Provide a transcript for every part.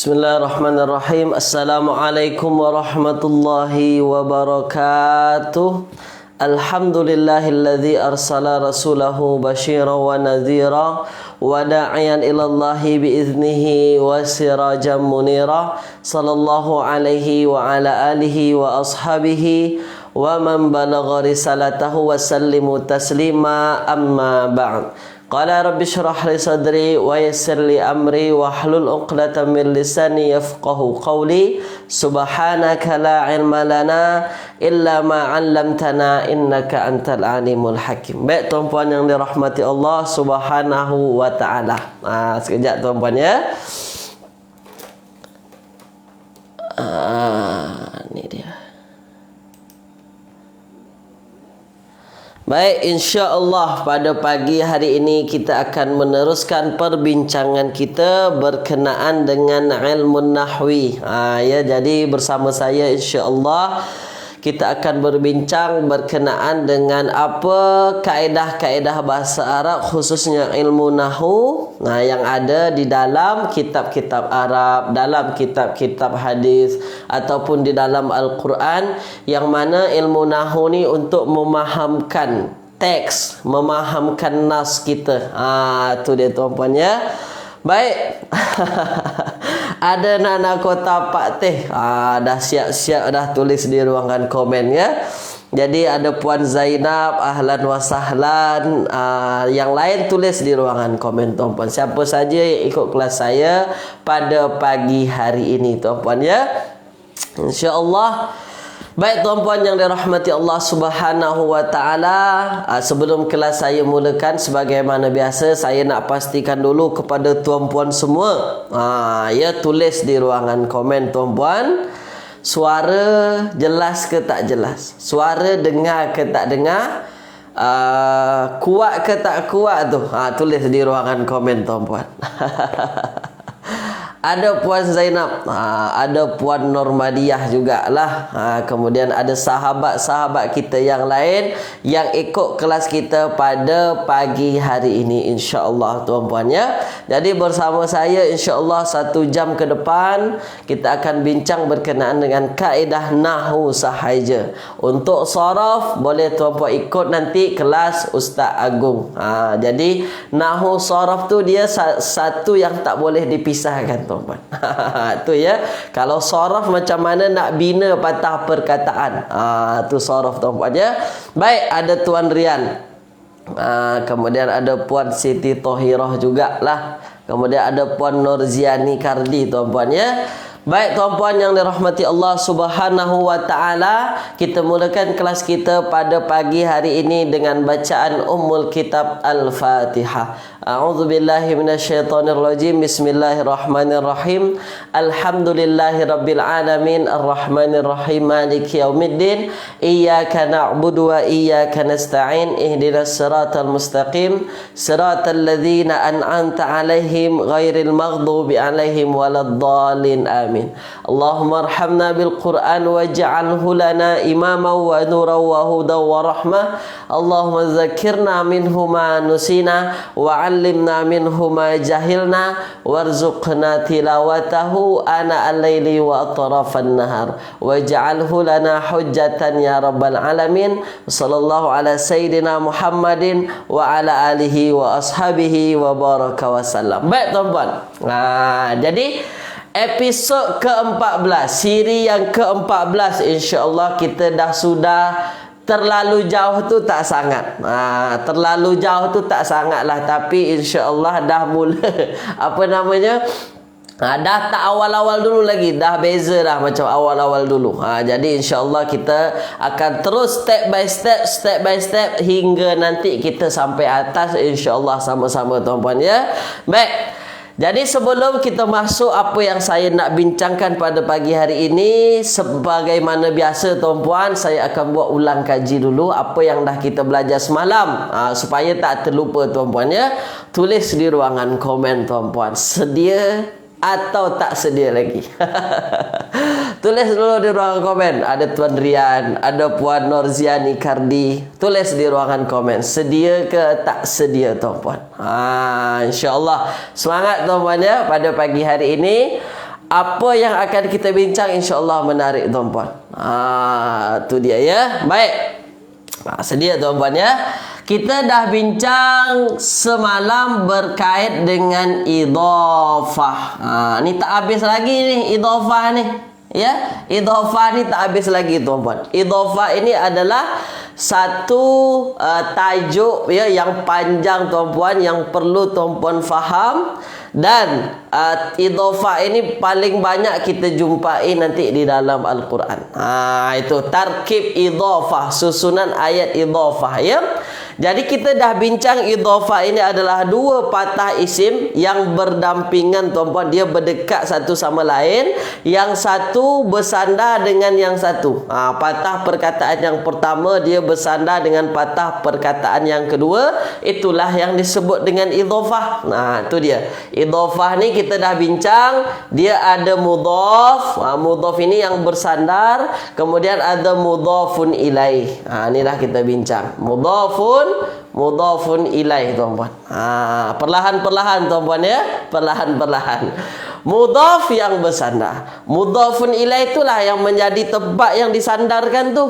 Bismillahirrahmanirrahim. Assalamualaikum warahmatullahi wabarakatuh. Alhamdulillahilladzi arsala rasulahu basyiran wa nadhira wa da'iyan ilallahi biiznihi wa sirajan munira. Sallallahu alaihi wa ala alihi wa ashabihi wa man balagha risalatahu wa sallimu taslima, amma ba'd. Qala rabbi shrah li sadri wa yassir li amri wa hlul 'uqdatam min lisani yafqahu qawli. Subhanaka la ilma lana illa ma 'allamtana innaka antal alimul hakim. Baik tuan-puan yang dirahmati Allah Subhanahu wa taala. Sekejap tuan-puan ya. Ini dia. Baik, insya-Allah pada pagi hari ini kita akan meneruskan perbincangan kita berkenaan dengan ilmu nahwi. Jadi bersama saya insya-Allah kita akan berbincang berkenaan dengan apa kaedah-kaedah bahasa Arab, khususnya ilmu nahwu yang ada di dalam kitab-kitab Arab, dalam kitab-kitab hadis ataupun di dalam Al-Quran, yang mana ilmu nahwu ni untuk memahamkan teks, memahamkan nas kita. Itu dia tuan-puan ya. Baik. Ada nak kota Pak Teh. Dah siap-siap dah tulis di ruangan komen ya. Jadi ada Puan Zainab, ahlan wa sahlan. Yang lain tulis di ruangan komen tuan-puan. Siapa saja yang ikut kelas saya pada pagi hari ini tuan-puan ya. Insya-Allah. Baik tuan-puan yang dirahmati Allah Subhanahu wa taala, sebelum kelas saya mulakan, sebagaimana biasa saya nak pastikan dulu kepada tuan-puan semua. Tulis di ruangan komen tuan-puan, suara jelas ke tak jelas? Suara dengar ke tak dengar? Kuat ke tak kuat tu? Tulis di ruangan komen tuan-puan. Ada Puan Zainab, ada Puan Normadiah jugalah. Kemudian ada sahabat-sahabat kita yang lain yang ikut kelas kita pada pagi hari ini, insya-Allah tuan-puan ya. Jadi bersama saya insya-Allah 1 jam ke depan kita akan bincang berkenaan dengan kaedah nahwu sahaja. Untuk saraf boleh tuan-puan ikut nanti kelas Ustaz Agung. Jadi nahwu saraf tu dia satu yang tak boleh dipisahkan tuan-puan. Tu ya. Kalau saraf macam mana nak bina patah perkataan. Tu saraf tuan-puan ya. Baik, ada Tuan Rian. Kemudian ada Puan Siti Tohirah jugalah. Kemudian ada Puan Nurziani Kardi tuan-puan ya. Baik tuan-puan yang dirahmati Allah Subhanahu wa taala, kita mulakan kelas kita pada pagi hari ini dengan bacaan Ummul Kitab Al-Fatihah. A'udzubillahi minasyaitonirrajim. Bismillahirrahmanirrahim. Alhamdulillahirabbil alamin, arrahmanirrahim, maliki yaumiddin. Iyyaka na'budu wa iyyaka nasta'in. Ihdinas siratal mustaqim, siratal ladzina an'amta 'alaihim ghairil maghdubi 'alaihim waladdallin. Amin. Allahumma arhamna bil Qur'an waj'alhu lana imaman wa nuran wa hudan wa rahmah. Allahumma dzakkirna minhu ma nusina wa 'allimna minhu ma jahilna warzuqna tilawatahu ana al-laili wa atrafan nahar waj'alhu lana hujjatan ya rabbal alamin. Sallallahu ala sayyidina Muhammadin wa ala alihi wa ashabihi wa baraka wa sallam. Baik tuan-puan. Jadi episod ke-14, siri yang ke-14, insya-Allah kita dah sudah. Terlalu jauh tu tak sangat. Terlalu jauh tu tak sangat lah. Tapi insya-Allah dah mula apa namanya? Dah tak awal-awal dulu lagi. Dah beza dah macam awal-awal dulu. Jadi insya-Allah kita akan terus step by step hingga nanti kita sampai atas, insya-Allah sama-sama tuan-puan ya. Baik. Jadi sebelum kita masuk apa yang saya nak bincangkan pada pagi hari ini, sebagaimana biasa tuan-puan, saya akan buat ulang kaji dulu apa yang dah kita belajar semalam, supaya tak terlupa tuan-puan ya. Tulis di ruangan komen tuan-puan, sedia atau tak sedia lagi. Tulis dulu di ruangan komen. Ada Tuan Rian, ada Puan Nurziani Kardi. Tulis di ruangan komen, sedia ke tak sedia tuan-puan. InsyaAllah semangat tuan-puan ya pada pagi hari ini. apa yang akan kita bincang insya-Allah menarik tuan-puan. Tu dia ya. Baik. Sedia tuan-puan ya. Kita dah bincang semalam berkait dengan idhafah. Ni tak habis lagi ni idhafah ni. Ya, idhafah ni tak habis lagi tuan-puan. Idhafah ini adalah satu tajuk ya yang panjang tuan-puan, yang perlu tuan-puan faham. Dan idhafah ini paling banyak kita jumpai nanti di dalam Al-Quran. Itu tarkib idhafah, susunan ayat idhafah ya. Jadi kita dah bincang idhafah ini adalah dua patah isim yang berdampingan tuan-puan, dia berdekat satu sama lain. Yang satu bersandar dengan yang satu. Patah perkataan yang pertama dia bersandar dengan patah perkataan yang kedua. Itulah yang disebut dengan idhafah. Itu dia. Idhafah ni kita dah bincang, dia ada mudhaf. Mudhaf ini yang bersandar, kemudian ada mudhafun ilaih. Ni dah kita bincang. Mudhafun ilaih tuan-puan. Perlahan-perlahan tuan-puan ya, perlahan-perlahan. Mudhaf yang bersandar. Mudhafun ilaih itulah yang menjadi tempat yang disandarkan tu.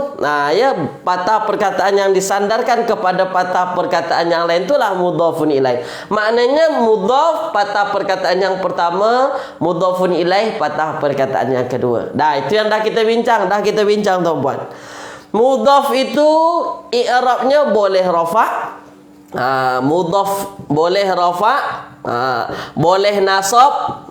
Ya, patah perkataan yang disandarkan kepada patah perkataan yang lain itulah mudhafun ilaih. Maknanya mudhaf patah perkataan yang pertama, mudhafun ilaih patah perkataan yang kedua. Itu yang dah kita bincang, tuan-puan. Mudhaf itu i'rabnya boleh rafa'. Mudhaf boleh rafa', boleh nasab,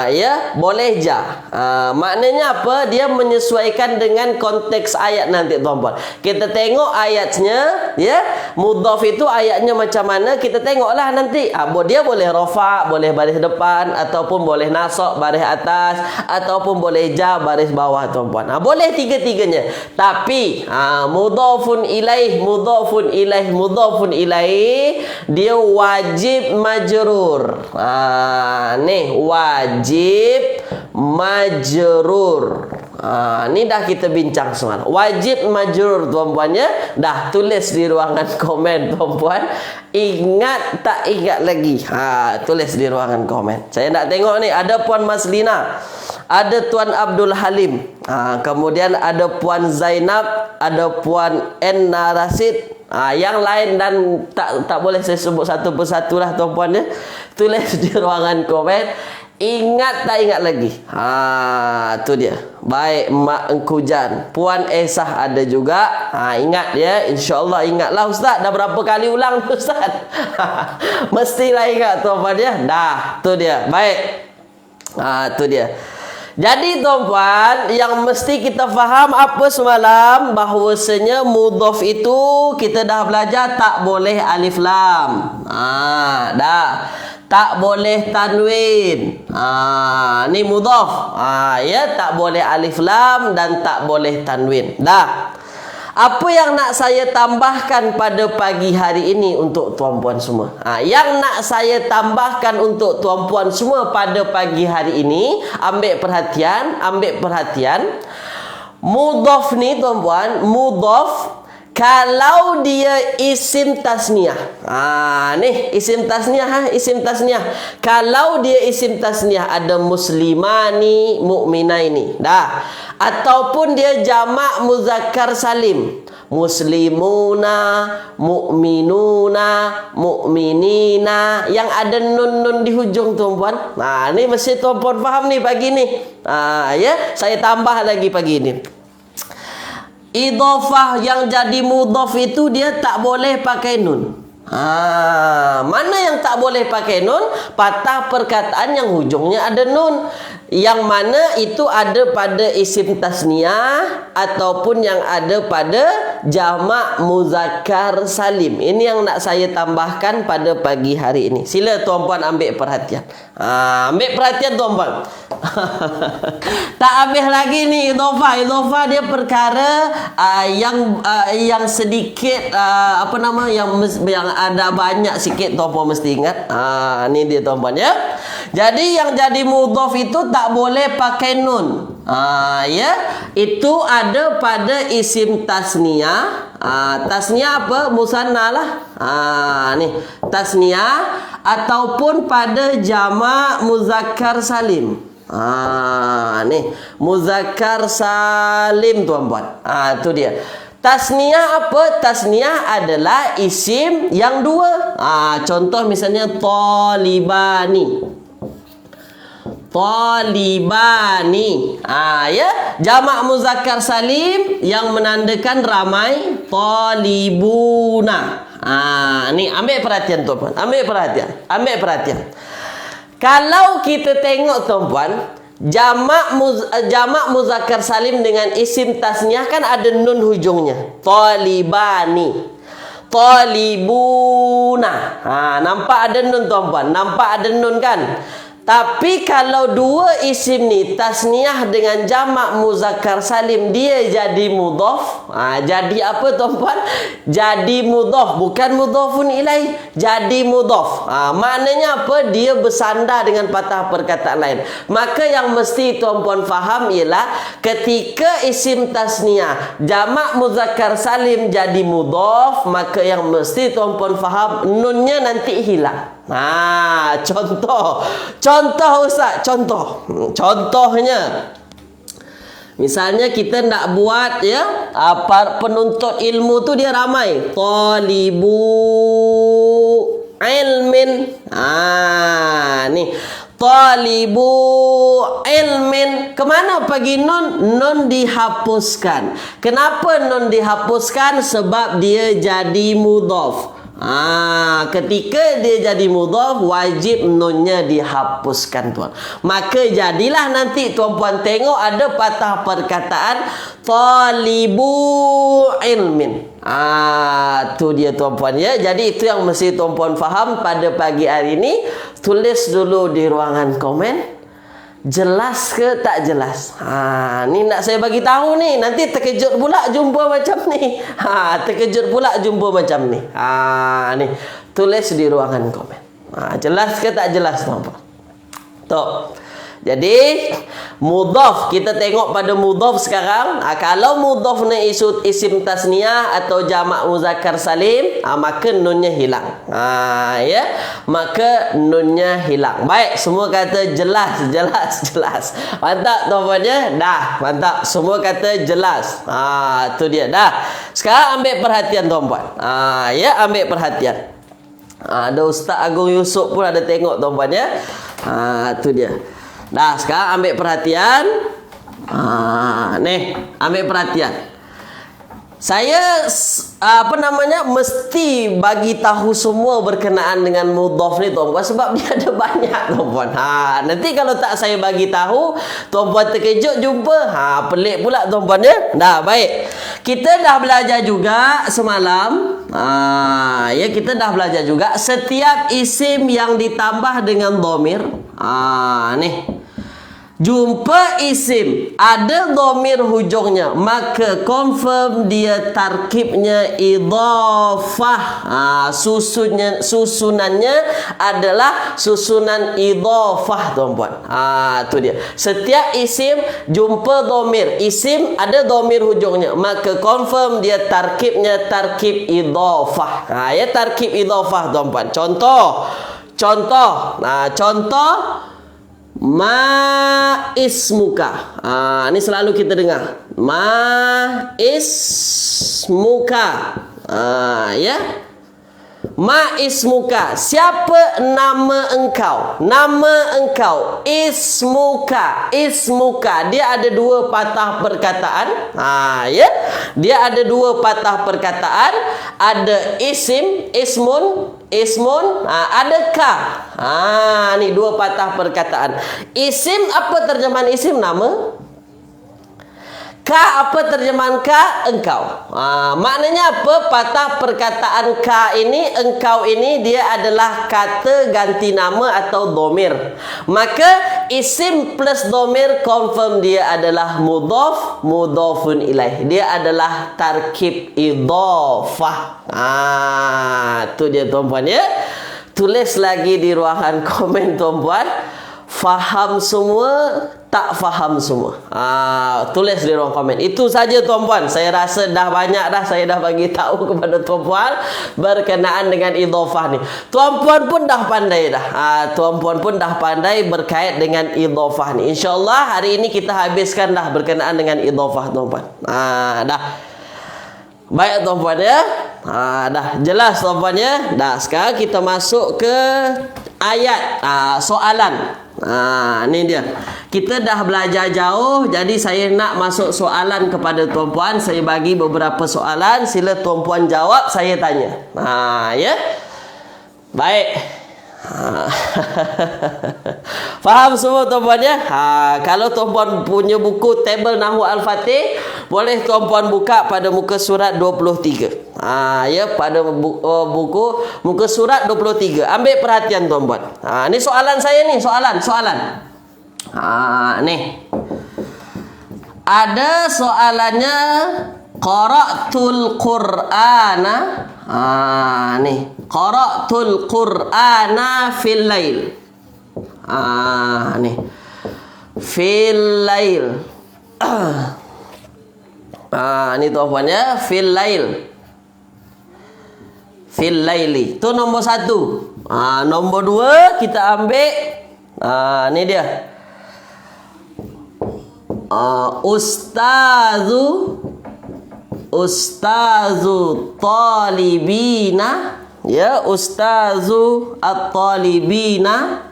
ya, boleh jar. Maknanya apa? Dia menyesuaikan dengan konteks ayat nanti tuan-puan. Kita tengok ayatnya ya. Mudhaf itu ayatnya macam mana, kita tengoklah nanti. Dia boleh rafa', boleh baris depan, ataupun boleh nasab baris atas, ataupun boleh jar baris bawah tuan-puan. Boleh tiga-tiganya. Tapi mudhafun ilaih, dia wajib majrur. Nih wajib majrur. Ni dah kita bincang semalam. Wajib majrur tuan-puan ya. Dah tulis di ruangan komen tuan-puan. Ingat tak ingat lagi? Tulis di ruangan komen. Saya nak tengok ni, ada Puan Maslina, ada Tuan Abdul Halim, kemudian ada Puan Zainab, ada Puan Enna Rasid. Yang lain dan tak boleh saya sebut satu persatu lah tuan-puan ya. Tulis di ruangan komen. Ingat tak ingat lagi? Tu dia. Baik Mak Engkujan, Puan Esah ada juga. Ingat ya, insya-Allah ingatlah Ustaz. Dah berapa kali ulang Ustaz? Mestilah ingat tuan-puan ya. Dah, tu dia. Baik. Tu dia. Jadi tuan-puan, yang mesti kita faham apa semalam, bahawasanya mudhaf itu kita dah belajar tak boleh alif lam. Dah. Tak boleh tanwin. Ni mudhaf. Ya, tak boleh alif lam dan tak boleh tanwin. Dah. Apa yang nak saya tambahkan pada pagi hari ini untuk tuan-puan semua? Yang nak saya tambahkan untuk tuan-puan semua pada pagi hari ini, ambil perhatian. Mudhaf ni tuan-puan, mudhaf kalau dia isim tasniah. Nih isim tasniah. Kalau dia isim tasniah, ada muslimani, mukminaini. Dah. Ataupun dia jamak muzakkar salim, muslimuna, mukminuna, mukminina, yang ada nun di hujung tuan-puan. Ni mesti tuan-puan faham ni pagi ni. Ya, saya tambah lagi pagi ni. Idhafah yang jadi mudhaf itu dia tak boleh pakai nun. Mana yang tak boleh pakai nun? Patah perkataan yang hujungnya ada nun, yang mana itu ada pada isim tasniah ataupun yang ada pada jamak muzakkar salim. Ini yang nak saya tambahkan pada pagi hari ini. Sila tuan-puan ambil perhatian. Ambil perhatian tuan-puan. Tak habis lagi ni idhafah. Idhafah dia perkara yang sedikit yang ada banyak sikit tuan-puan mesti ingat. Ni dia tuan-puan ya. Jadi yang jadi mudhaf itu tak boleh pakai nun. Ya, itu ada pada isim tasniah. Tasniah apa? Musanna lah. Ni tasniah ataupun pada jamak muzakkar salim. Nih muzakkar salim tuan-puan. Itu dia. Tasniyah apa? Tasniyah adalah isim yang dua. Contoh misalnya talibani. Talibani. Ya, jamak muzakkar salim yang menandakan ramai, talibuna. Ni ambil perhatian tuan-puan. Ambil perhatian. Kalau kita tengok tuan-puan, jamak muzakkar salim dengan isim tasniyah kan ada nun hujungnya. Talibani, talibuna. Nampak ada nun tuan-puan? Nampak ada nun kan? Tapi kalau dua isim ni tasniyah dengan jamak muzakkar salim, dia jadi mudhaf. Jadi apa tuan-puan? Jadi mudhaf, bukan mudhafun ilaih. Jadi mudhaf. Maknanya apa? Dia bersandar dengan patah perkataan lain. Maka yang mesti tuan-puan faham ialah ketika isim tasniyah jamak muzakkar salim jadi mudhaf, maka yang mesti tuan-puan faham nunnya nanti hilang. Contoh Ustaz, contohnya misalnya kita nak buat ya, penuntut ilmu tu dia ramai, talibu ilmin. Nih talibu ilmin, kemana pergi nun? Nun dihapuskan. Kenapa nun dihapuskan? Sebab dia jadi mudhaf. Ketika dia jadi mudhaf, wajib nunnya dihapuskan tuan. Maka jadilah nanti tuan-puan tengok ada patah perkataan talibu ilmin. Tu dia tuan-puan ya. Jadi itu yang mesti tuan-puan faham pada pagi hari ini. Tulis dulu di ruangan komen. Jelas ke tak jelas? Ni nak saya bagi tahu ni. Nanti terkejut pula jumpa macam ni. Terkejut pula jumpa macam ni. Ni tulis di ruangan komen. Jelas ke tak jelas tuan-puan? Jadi mudhaf, kita tengok pada mudhaf sekarang. Kalau mudhaf ni isim tasniyah atau jamak muzakkar salim, maka nunnya hilang. Ya, maka nunnya hilang. Baik, semua kata jelas. Mantap tuan-puan ya? Dah, mantap. Semua kata jelas. Tu dia dah. Sekarang ambil perhatian tuan-puan. Ya, ambil perhatian. Ada Ustaz Agung Yusof pun ada tengok tuan-puan ya. Tu dia. Dah, sekarang ambil perhatian. Nih, ambil perhatian. Saya mesti bagi tahu semua berkenaan dengan mudhaf ni tuan-puan, sebab dia ada banyak tuan-puan. Nanti kalau tak saya bagi tahu, tuan-puan terkejut jumpa. Pelik pula tuan-puan ya. Dah, baik. Kita dah belajar juga semalam. Ya, kita dah belajar juga setiap isim yang ditambah dengan dhamir. Nih. Jumpa isim ada dhamir hujungnya, maka confirm dia tarkibnya idhafah. Susunannya adalah susunan idhafah tuan-puan. Tu dia. Setiap isim jumpa dhamir, isim ada dhamir hujungnya, maka confirm dia tarkibnya tarkib idhafah. Ya, tarkib idhafah tuan-puan. Contoh. Ma ismuka. Ini selalu kita dengar. Ma ismuka. Ya. Ma ismuka. Siapa nama engkau? Nama engkau. Ismuka. Dia ada dua patah perkataan. Ya. Dia ada dua patah perkataan. Ada ismun, ada ka. Ni dua patah perkataan. Isim, apa terjemahan isim? Nama. Ka, apa terjemahan ka? Engkau. Maknanya apa? Patah perkataan ka ini, engkau ini, dia adalah kata ganti nama atau dhamir. Maka isim plus dhamir confirm dia adalah mudhaf, mudhafun ilaih. Dia adalah tarkib idhafah. Tu dia tuan-puan ya. Tulis lagi di ruangan komen tuan-puan. faham semua, tak faham semua. Tulis di ruang komen. Itu saja tuan-puan. Saya rasa dah banyak dah saya dah bagi tahu kepada tuan-puan berkenaan dengan idhofah ni. Tuan-puan pun dah pandai dah. Tuan-puan pun dah pandai berkait dengan idhofah ni. InsyaAllah hari ini kita habiskan dah berkenaan dengan idhofah tuan-puan. Dah. Baik tuan-puan ya. Dah jelas tuan-puan ya. Dah, sekarang kita masuk ke ayat soalan. Ni dia. Kita dah belajar jauh, jadi saya nak masuk soalan kepada tuan-puan. Saya bagi beberapa soalan, sila tuan-puan jawab, saya tanya. Ya. Baik. Faham semua tuan-puan ya? Kalau tuan-puan punya buku tabel Nahwu Al-Fatih, boleh tuan-puan buka pada muka surat 23. Ya, pada buku muka surat 23. Ambil perhatian tuan-puan. Ni soalan saya ni, soalan. Nih. Ada soalannya, qara'tul Qur'ana. Nih, qara'tul Qur'ana fil lail. Nih. Fil lail. Ni tuan-puan ya, fil lail. Fil laili. Itu nombor 1. Nombor 2 kita ambil. Ni dia. Ustazu talibina. Ya, ustazu at-talibina.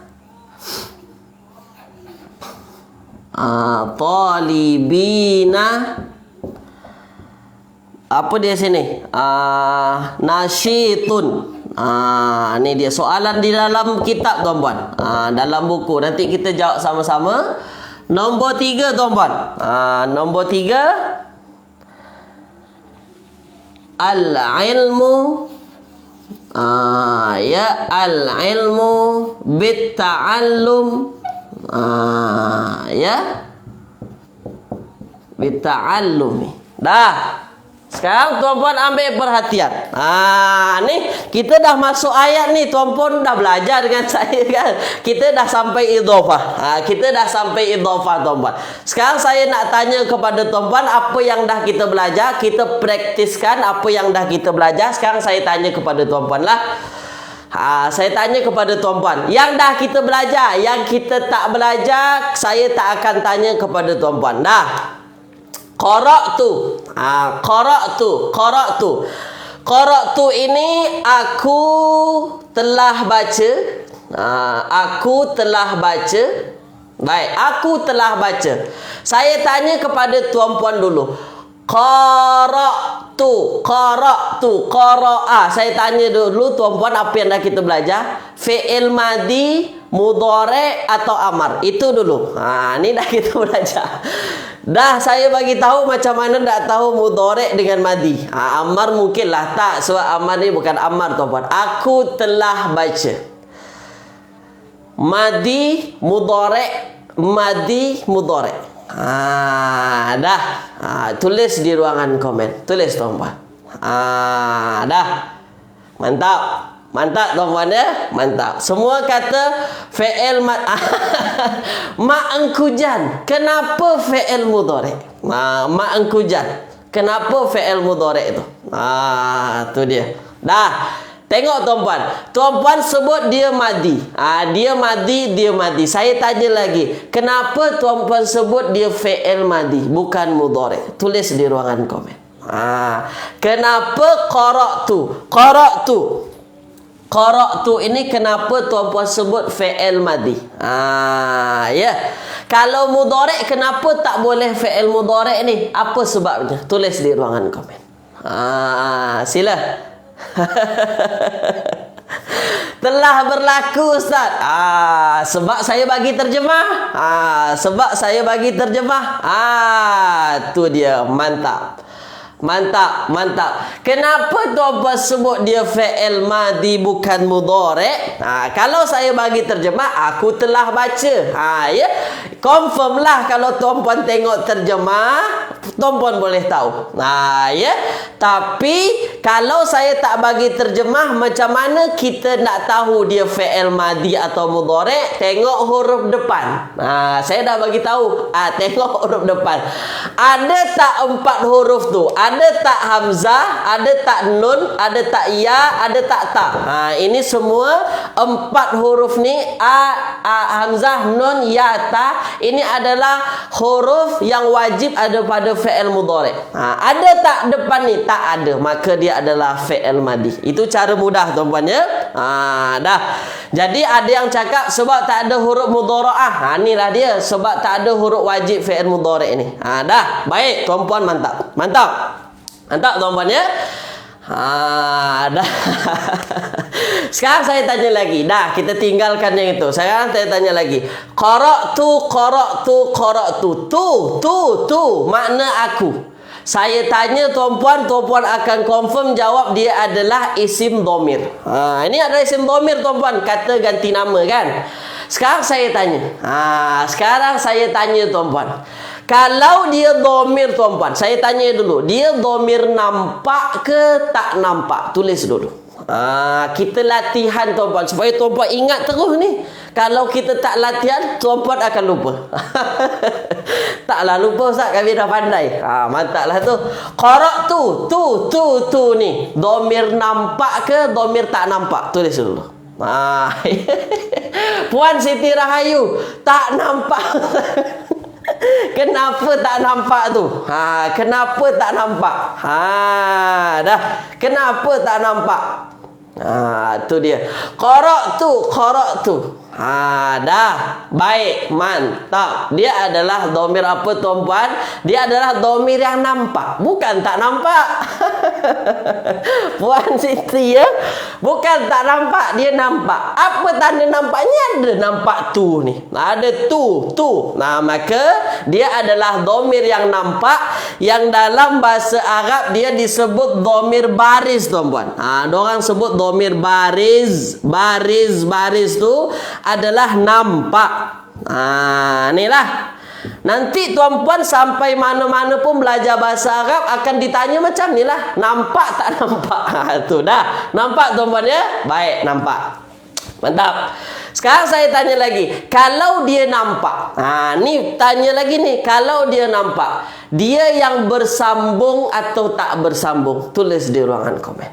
Talibina. Apa dia sini? Nasyitun. Ni dia soalan di dalam kitab tuan-puan. Dalam buku. Nanti kita jawab sama-sama. Nombor 3 tuan-puan. Nombor 3. Al-ilmu. Ya, al-ilmu bit-ta'allum. Ya. Bit-ta'allumi. Dah. Sekarang tuan-puan ambil perhatian. Ni kita dah masuk ayat ni. Tuan-puan dah belajar dengan saya kan. Kita dah sampai idhofah. Kita dah sampai idhofah tuan-puan. Sekarang saya nak tanya kepada tuan-puan, apa yang dah kita belajar, kita praktiskan apa yang dah kita belajar. Sekarang saya tanya kepada tuan-puan lah. Saya tanya kepada tuan-puan, yang dah kita belajar, yang kita tak belajar, saya tak akan tanya kepada tuan-puan. Dah. Qara'tu. Qara'tu ini aku telah baca. Aku telah baca. Baik, aku telah baca. Saya tanya kepada tuan-puan dulu. Qara'tu. Qara'a. Saya tanya dulu tuan-puan, apa yang dah kita belajar? Fi'il madi, mudhari' atau amar. Itu dulu. Ni dah kita belajar. Dah saya bagi tahu macam mana tak tahu mudhari' dengan madi. Amar mungkinlah tak, sebab amar ni bukan amar tuan-puan. Aku telah baca. Madi, mudhari'. Dah. Tulis di ruangan komen. Tulis tuan-puan. Dah. Mantap. Mantap tuan-puan ya. Mantap. Semua kata fi'il ma'angkujan. Kenapa fi'il mudhari'? Ma'angkujan. Kenapa fi'il mudhari' itu? Tu dia. Dah. Tengok tuan-puan. Tuan-puan sebut dia madi. Dia madi. Saya tanya lagi. Kenapa tuan-puan sebut dia fi'il madi, bukan mudhari'? Tulis di ruangan komen. Kenapa Qara'tu ini kenapa tuan-puan sebut fi'il madi? Ya. Kalau mudhari' kenapa tak boleh fi'il mudhari' ni? Apa sebabnya? Tulis di ruangan komen. Sila. Telah berlaku Ustaz. Sebab saya bagi terjemah. Tu dia. Mantap. Kenapa tuan-puan sebut dia fi'il madi bukan mudhari'? Kalau saya bagi terjemah, aku telah baca. Ya. Confirm lah kalau tuan-puan tengok terjemah, tuan-puan boleh tahu. Ya. Tapi kalau saya tak bagi terjemah, macam mana kita nak tahu dia fi'il madhi atau mudhari'? Tengok huruf depan. Saya dah bagi tahu. Tengok huruf depan. Ada tak 4 huruf tu? Ada tak hamzah? Ada tak nun? Ada tak ya? Ada tak ta? Ini semua 4 huruf ni, hamzah, nun, ya, ta. Ini adalah huruf yang wajib ada pada fi'il mudhari'. Ada tak depan ni? Tak ada. Maka dia adalah fi'il madhi. Itu cara mudah tuan-puan ya. Dah. Jadi ada yang cakap sebab tak ada huruf mudhara'ah. Inilah dia. Sebab tak ada huruf wajib fi'il mudhari' ni. Dah. Baik tuan-puan, mantap. Mantap. Mantap tuan-puan ya. Dah. Sekarang saya tanya lagi. Dah, kita tinggalkan yang itu. Sekarang saya tanya lagi. Qara'tu, qara'tu, qara'tu. Tu makna aku. Saya tanya tuan-puan, tuan-puan akan confirm jawab dia adalah isim dhamir. Ini adalah isim dhamir tuan-puan, kata ganti nama kan. Sekarang saya tanya. Sekarang saya tanya tuan-puan. Kalau dia dhamir tuan-puan, saya tanya dulu, dia dhamir nampak ke tak nampak? Tulis dulu. Kita latihan tuan-puan supaya tuan-puan ingat terus ni. Kalau kita tak latihan, tuan-puan akan lupa. Taklah lupa Ustaz, kami dah pandai. Mantaplah tu. Qara'tu, tu ni. Dhamir nampak ke dhamir tak nampak? Tulis dulu. Puan Siti Rahayu, tak nampak. Kenapa tak nampak tu? Kenapa tak nampak? Dah. Kenapa tak nampak? Tu dia. Qara'tu. Dah. Baik, mantap. Dia adalah dhamir apa tuan-puan? Dia adalah dhamir yang nampak, bukan tak nampak. Puan Siti ya, bukan tak nampak, dia nampak. Apa tanda nampaknya? Ada nampak tu ni. Ada tu. Maka dia adalah dhamir yang nampak, yang dalam bahasa Arab dia disebut dhamir baris tuan-puan. Dorang sebut dhamir baris. Baris tu adalah nampak. Inilah. Nanti tuan-puan sampai mana-mana pun belajar bahasa Arab akan ditanya macam ni lah. Nampak tak nampak? Tu dah. Nampak tuan-puan ya? Baik, nampak. Mantap. Sekarang saya tanya lagi. Kalau dia nampak. Ni tanya lagi ni. Kalau dia nampak, dia yang bersambung atau tak bersambung? Tulis di ruangan komen.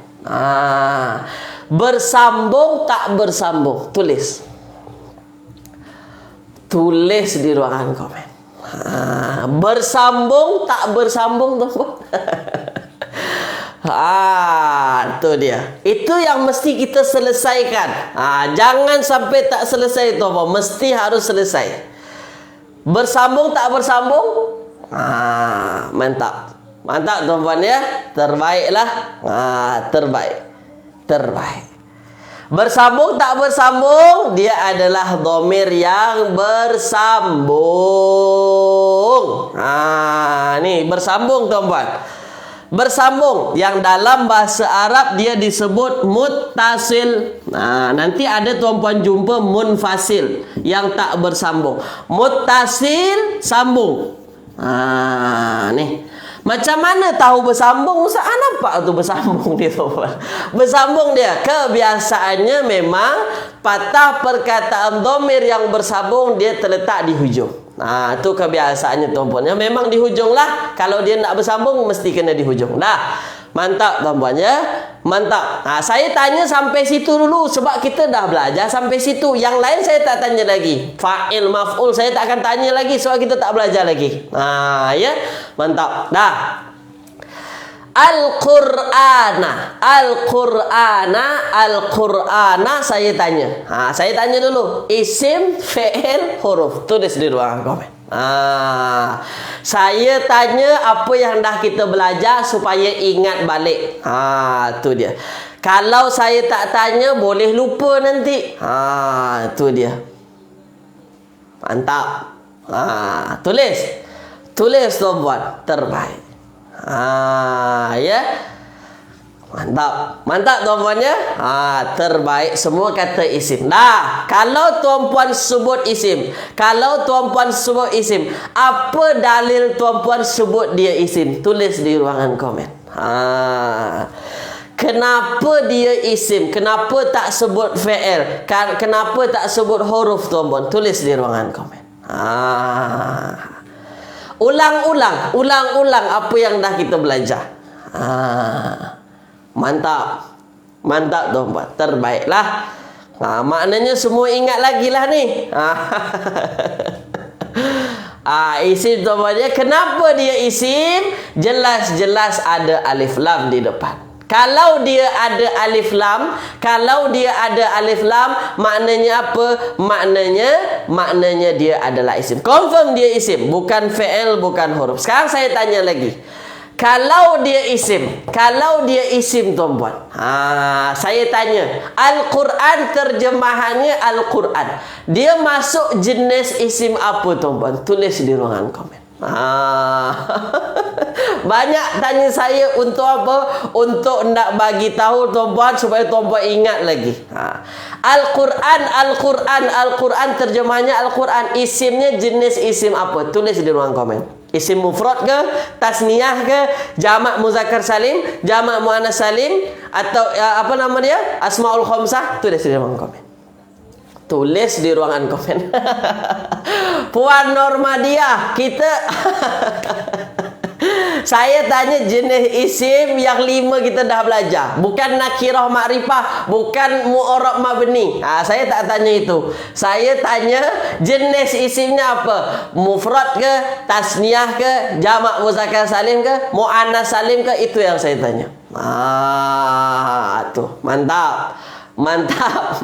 Bersambung tak bersambung? Tulis. Tulis di ruangan komen. Bersambung tak bersambung tuan-puan? Tu dia. Itu yang mesti kita selesaikan. Jangan sampai tak selesai tuan-puan. Mesti harus selesai. Bersambung tak bersambung? Mantap. Mantap tuan-puan ya. Terbaiklah. Terbaik. Bersambung tak bersambung? Dia adalah dhamir yang bersambung. Ni bersambung tuan-puan. Bersambung yang dalam bahasa Arab dia disebut muttasil. Nanti ada tuan-puan jumpa munfasil yang tak bersambung. Muttasil sambung. Ni. Macam mana tahu bersambung? Ustaz, nampak tu bersambung dia tuan-puan. Bersambung dia. Kebiasaannya memang patah perkataan dhamir yang bersambung dia terletak di hujung. Itu kebiasaannya tuan-puan. Memang di hujung lah. Kalau dia nak bersambung mesti kena di hujung. Dah. Mantap tuan-puan ya. Mantap. Saya tanya sampai situ dulu sebab kita dah belajar sampai situ. Yang lain saya tak tanya lagi. Fa'il, maf'ul saya tak akan tanya lagi sebab kita tak belajar lagi. Ya. Mantap. Dah. Al-Qur'ana saya tanya. Saya tanya dulu. Isim, fi'il, huruf. Tulis di ruangan komen. Saya tanya apa yang dah kita belajar supaya ingat balik. Tu dia. Kalau saya tak tanya boleh lupa nanti. Tu dia. Mantap. Tulis tuan-puan. Terbaik. Ya. Mantap. Mantap tuan-puan ya. Terbaik semua kata isim. Nah, kalau tuan-puan sebut isim, apa dalil tuan-puan sebut dia isim? Tulis di ruangan komen. Kenapa dia isim? Kenapa tak sebut fi'il? Kenapa tak sebut huruf tuan-puan? Tulis di ruangan komen. Ulang-ulang apa yang dah kita belajar. Mantap. Mantap tuan-puan. Terbaiklah. Maknanya semua ingat lagi lah ni. Isim tuan-puan ya. Kenapa dia isim? Jelas-jelas ada alif lam di depan. Kalau dia ada alif lam, maknanya apa? Maknanya dia adalah isim. Confirm dia isim, bukan fi'il, bukan huruf. Sekarang saya tanya lagi. Kalau dia isim tuan-puan. Saya tanya, Al-Quran terjemahannya Al-Quran. Dia masuk jenis isim apa tuan-puan? Tulis di ruangan komen. Banyak tanya saya untuk apa? Untuk nak bagi tahu tuan-puan supaya tuan-puan ingat lagi. Al-Quran terjemahannya Al-Quran. Isimnya jenis isim apa? Tulis di ruang komen. Isim mufrad ke, tasniyah ke, jamak muzakkar salim, jamak muannas salim, atau apa nama dia? Asmaul khamsah. Tulis di ruang komen. Tulis di ruangan komen. Puan Normadiah, kita saya tanya jenis isim yang 5 kita dah belajar. Bukan nakirah makrifah, bukan mu'arab mabni. Saya tak tanya itu. Saya tanya jenis isimnya apa? Mufrad ke, tasniyah ke, jamak muzakkar salim ke, muannas salim ke? Itu yang saya tanya. Tuh, mantap. Mantap.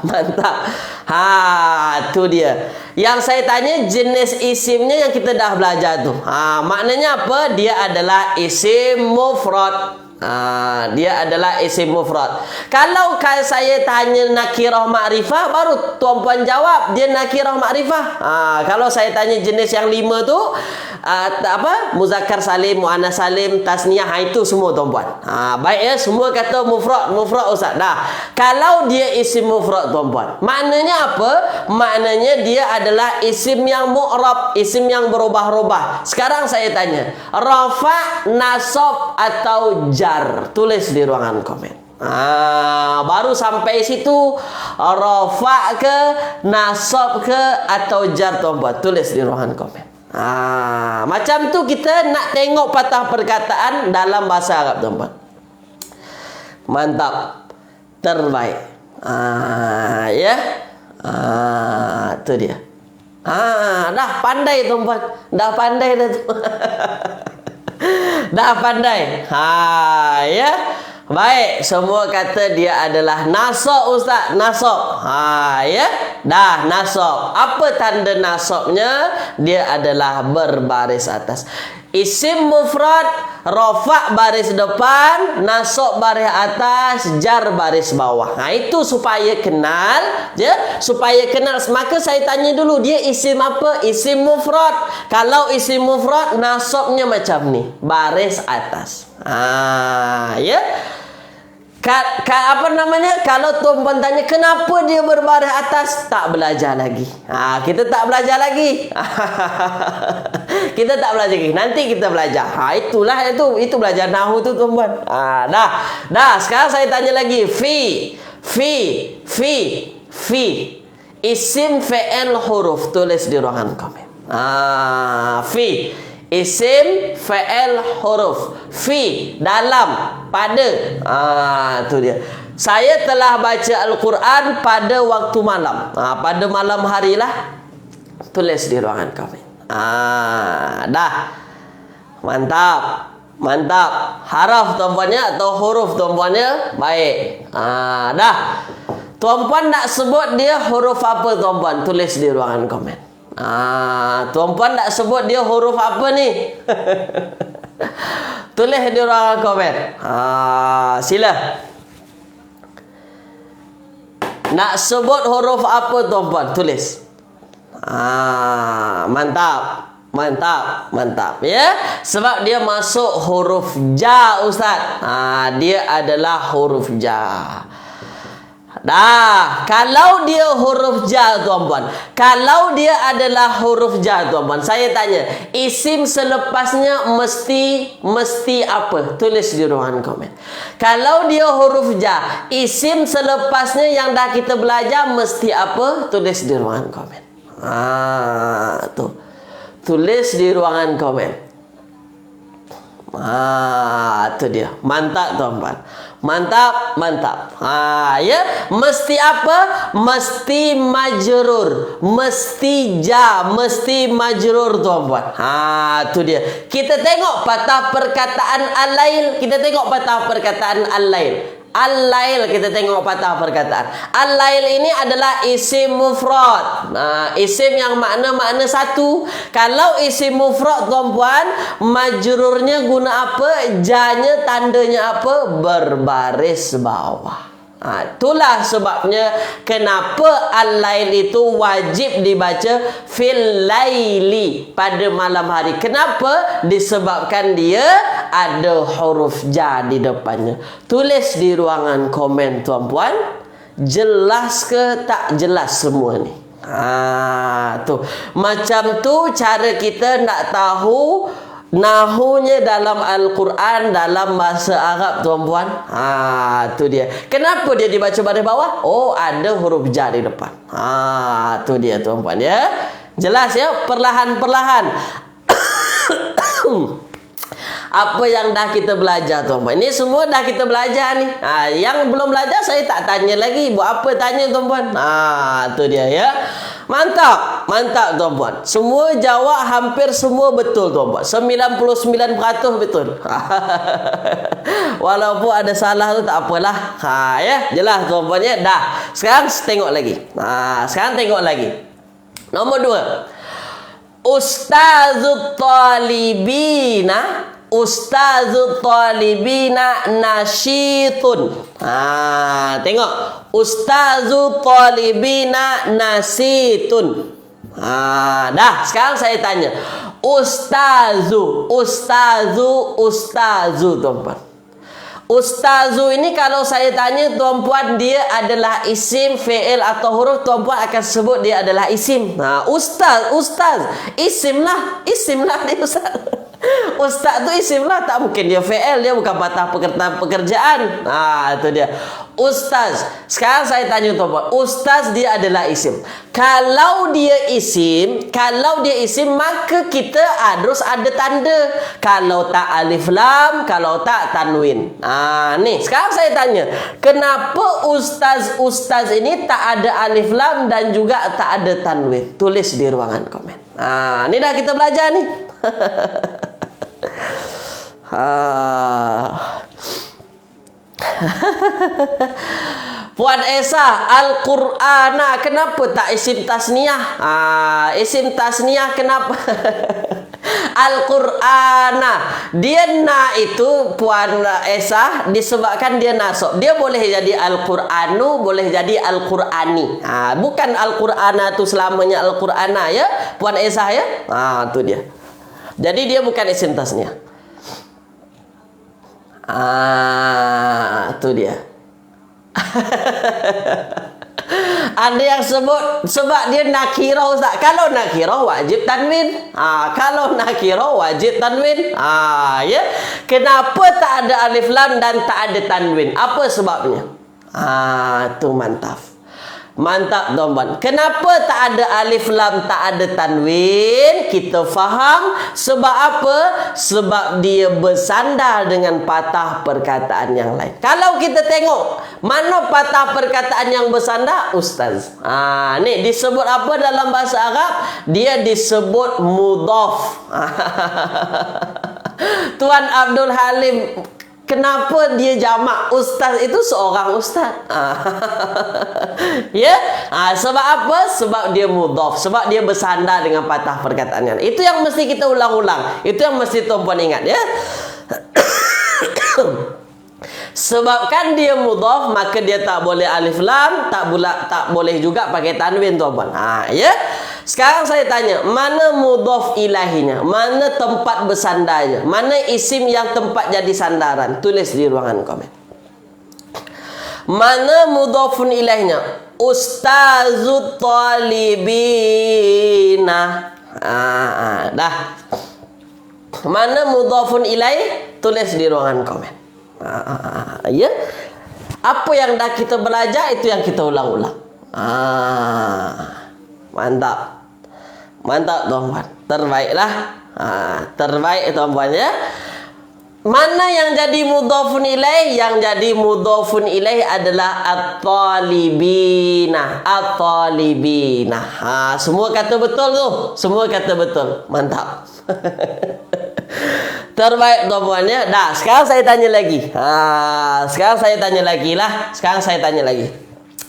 Tu dia. Yang saya tanya jenis isimnya yang kita dah belajar tu. Maknanya apa? Dia adalah isim mufrad. Dia adalah isim mufrad. Kalau saya tanya nakirah makrifah, baru tuan-puan jawab dia nakirah makrifah. Kalau saya tanya jenis yang 5 tu, muzakkar salim, muannas salim, tasniyah, itu semua tuan-puan. Baik ya, semua kata mufrad ustaz. Dah. Kalau dia isim mufrad tuan-puan, maknanya apa? Maknanya dia adalah isim yang mu'rab, isim yang berubah-ubah. Sekarang saya tanya, rafa, nasab atau jar? Tulis di ruangan komen. Baru sampai situ, rafa ke, nasab ke, atau jar tuan-puan? Tulis di ruangan komen. Macam tu kita nak tengok patah perkataan dalam bahasa Arab tuan-puan. Mantap. Terbaik. Ya. Tu dia. Dah pandai tuan-puan. Dah pandai dah tu. Dah pandai. Ya. Baik, semua kata dia adalah nasab ustaz. Nasab. Ya. Dah nasab. Apa tanda nasabnya? Dia adalah berbaris atas. Isim mufrad, rafa baris depan, nasab baris atas, jar baris bawah. Itu supaya kenal, ya, supaya kenal. Maka saya tanya dulu, dia isim apa? Isim mufrad. Kalau isim mufrad, nasabnya macam ni, baris atas. Ya. Apa namanya? Kalau tuan-puan tanya kenapa dia berbaris atas, tak belajar lagi. Kita tak belajar lagi. Kita tak belajar lagi. Nanti kita belajar. Itulah itu belajar nahwu tu tuan-puan. Dah. Sekarang saya tanya lagi. Fi. Isim fi'il huruf. Tulis di ruangan komen. Fi. Isim fi'il huruf. Fi, dalam, pada. Tu dia. Saya telah baca Al-Quran pada waktu malam. Pada malam hari lah. Tulis di ruangan komen. Dah. Mantap. Haraf tuan-puannya atau huruf tuan-puannya? Baik. Dah. Tuan-puan nak sebut dia huruf apa tuan-puan? Tulis di ruangan komen. Tuan-puan nak sebut dia huruf apa ni? Tulis di ruangan komen. Sila. Nak sebut huruf apa tuan-puan? Tulis. Mantap. Mantap, mantap ya. Sebab dia masuk huruf ja, Ustaz. Dia adalah huruf ja. Dah, kalau dia huruf ja tuan-puan, kalau dia adalah huruf ja tuan-puan, saya tanya, isim selepasnya mesti apa? Tulis di ruangan komen. Kalau dia huruf ja, isim selepasnya yang dah kita belajar mesti apa? Tulis di ruangan komen. Tuh. Tulis di ruangan komen. Itu dia. Mantap tuan-puan. Mantap, mantap. Ya, mesti apa? Mesti majrur, mesti ja, mesti majrur tuan-puan. Itu dia. Kita tengok patah perkataan al-lail, kita tengok patah perkataan al-lail. Al-lail, kita tengok patah perkataan. Al-lail ini adalah isim mufrad. Isim yang makna satu. Kalau isim mufrad tuan-puan, majrurnya guna apa? Janya tandanya apa? Berbaris bawah. Itulah sebabnya kenapa al-lail itu wajib dibaca fil laili, pada malam hari. Kenapa? Disebabkan dia ada huruf ja di depannya. Tulis di ruangan komen tuan-puan, jelas ke tak jelas semua ni? Tuh. Macam tu cara kita nak tahu nahunya dalam Al-Quran dalam bahasa Arab tuan-puan. Tu dia. Kenapa dia dibaca baris bawah? Oh, ada huruf ja di depan. Tu dia tuan-puan ya. Jelas ya, perlahan-perlahan. Apa yang dah kita belajar tuan-puan. Ini semua dah kita belajar ni. Yang belum belajar saya tak tanya lagi. Buat apa tanya tuan-puan? Tu dia ya. Mantap, mantap tuan-puan. Semua jawab hampir semua betul tuan-puan. 99% betul. Walaupun ada salah tu tak apalah. Ya, jelas tuan-puan ya. Dah. Sekarang tengok lagi. Sekarang tengok lagi. Nombor 2. Ustazut talibina, Ustazut talibina nasyitun. Tengok. Ustazut talibina nasitun. Dah, sekarang saya tanya. Ustazu tuan-puan. Ustazu ini kalau saya tanya tuan-puan, dia adalah isim, fi'il atau huruf, tuan-puan akan sebut dia adalah isim. Ustaz, isim lah dia ustaz. Ustaz tu isim lah, tak mungkin dia fi'il, dia bukan patah pekerjaan. Itu dia. Ustaz. Sekarang saya tanya tuan-puan, ustaz dia adalah isim. Kalau dia isim, maka kita harus ada tanda. Kalau tak alif lam, kalau tak tanwin. Nih, sekarang saya tanya, kenapa ustaz ini tak ada alif lam dan juga tak ada tanwin? Tulis di ruangan komen. Ini dah kita belajar nih. Puan Esa, Al-Qur'ana kenapa tak isim tasniyah? Isim tasniyah kenapa? Al-Qur'ana. Dia na itu Puan Esa disebabkan dia nasab. Dia boleh jadi Al-Qur'anu, boleh jadi Al-Qur'ani. Bukan Al-Qur'ana tu selamanya Al-Qur'ana ya, Puan Esa ya. Tu dia. Jadi dia bukan isim tasniyah. Tu dia. Ada yang sebut sebab dia nakirah Ustaz. Kalau nakirah wajib tanwin. Kalau nakirah wajib tanwin. Ya. Kenapa tak ada alif lam dan tak ada tanwin? Apa sebabnya? Tu mantap. Mantap tuan-tuan. Kenapa tak ada alif lam, tak ada tanwin? Kita faham sebab apa? Sebab dia bersandar dengan patah perkataan yang lain. Kalau kita tengok mana patah perkataan yang bersandar? Ustaz. Ni disebut apa dalam bahasa Arab? Dia disebut mudhaf. Tuan Abdul Halim, kenapa dia jamak? Ustaz itu seorang ustaz. Ya? Sebab apa? Sebab dia mudhaf. Sebab dia bersandar dengan patah perkataannya. Itu yang mesti kita ulang-ulang. Itu yang mesti tuan-puan ingat ya. Sebabkan dia mudhaf, maka dia tak boleh alif lam, tak boleh juga pakai tanwin tuan-puan. Ya. Sekarang saya tanya, mana mudhaf ilaihinya? Mana tempat bersandarnya? Mana isim yang tempat jadi sandaran? Tulis di ruangan komen. Mana mudhafun ilaihinya? Ustazut talibina. Dah. Mana mudhafun ilaih? Tulis di ruangan komen. Ya. Apa yang dah kita belajar itu yang kita ulang-ulang. Mantap. Mantap tuan-tuan. Terbaiklah. Terbaik tuan-tuan ya. Mana yang jadi mudhafun ilaih? Yang jadi mudhafun ilaih adalah at-talibina. At-talibina. Semua kata betul tu. Semua kata betul. Mantap. Terbaik tuan-tuan ya. Dah, sekarang saya tanya lagi. Sekarang saya tanya lagi lah. Sekarang saya tanya lagi.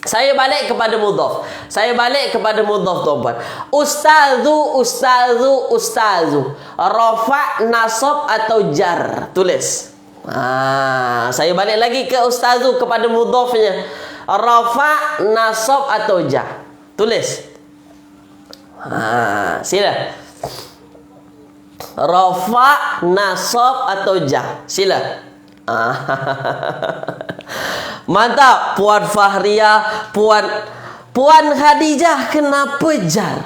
Saya balik kepada mudhaf. Saya balik kepada mudhaf tuan-tuan. Ustazu, ustazu, ustazu. Rafa, nasab atau jar? Tulis. Saya balik lagi ke ustazu kepada mudhafnya. Rafa, nasab atau jar? Tulis. Sila. Rafa, nasab atau jar? Sila. Mantap Puan Fahria, Puan Khadijah, kenapa jar?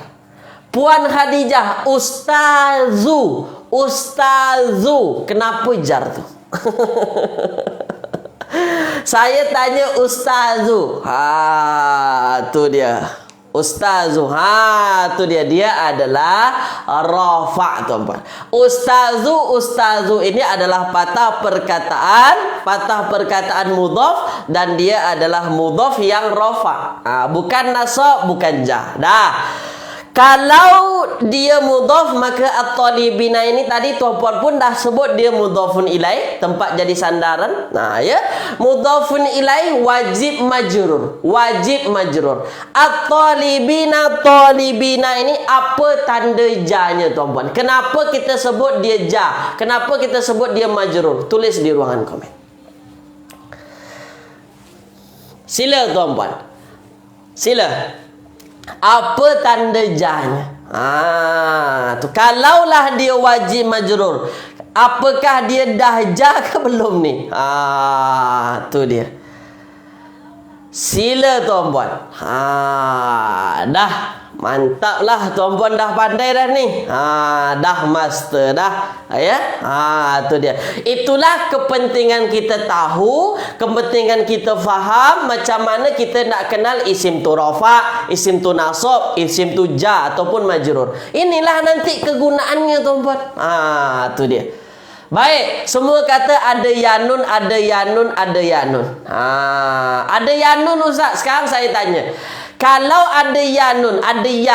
Puan Khadijah, ustazu, kenapa jar tu? Saya tanya ustazu. Tu dia. Ustazu, tu dia. Dia adalah rafa tuan-tuan. Ustazu ini adalah patah perkataan mudhaf, dan dia adalah mudhaf yang rafa. Bukan nasab, bukan jar. Dah. Kalau dia mudhaf, maka at-talibina ini tadi tuan-puan pun dah sebut dia mudhafun ilaih, tempat jadi sandaran. Ya. Mudhafun ilaih wajib majrur. Wajib majrur. Talibina ini apa tanda ja-nya tuan-puan? Kenapa kita sebut dia ja? Kenapa kita sebut dia majrur? Tulis di ruangan komen. Sila tuan-puan. Sila. Apa tanda ja-nya? Tu kalaulah dia wajib majrur, apakah dia dah ja ke belum ni? Tu dia. Sila tuan-puan. Dah. Mantaplah tuan-puan, dah pandai dah ni. Dah master dah. Ya. Tu dia. Itulah kepentingan kita tahu, kepentingan kita faham macam mana kita nak kenal isim tu rafa, isim tu nasab, isim tu ja ataupun majrur. Inilah nanti kegunaannya tuan-puan. Tu dia. Baik, semua kata ada yanun, ada yanun, ada yanun. Ada yanun Ustaz. Sekarang saya tanya. Kalau ada yanun, ada ya,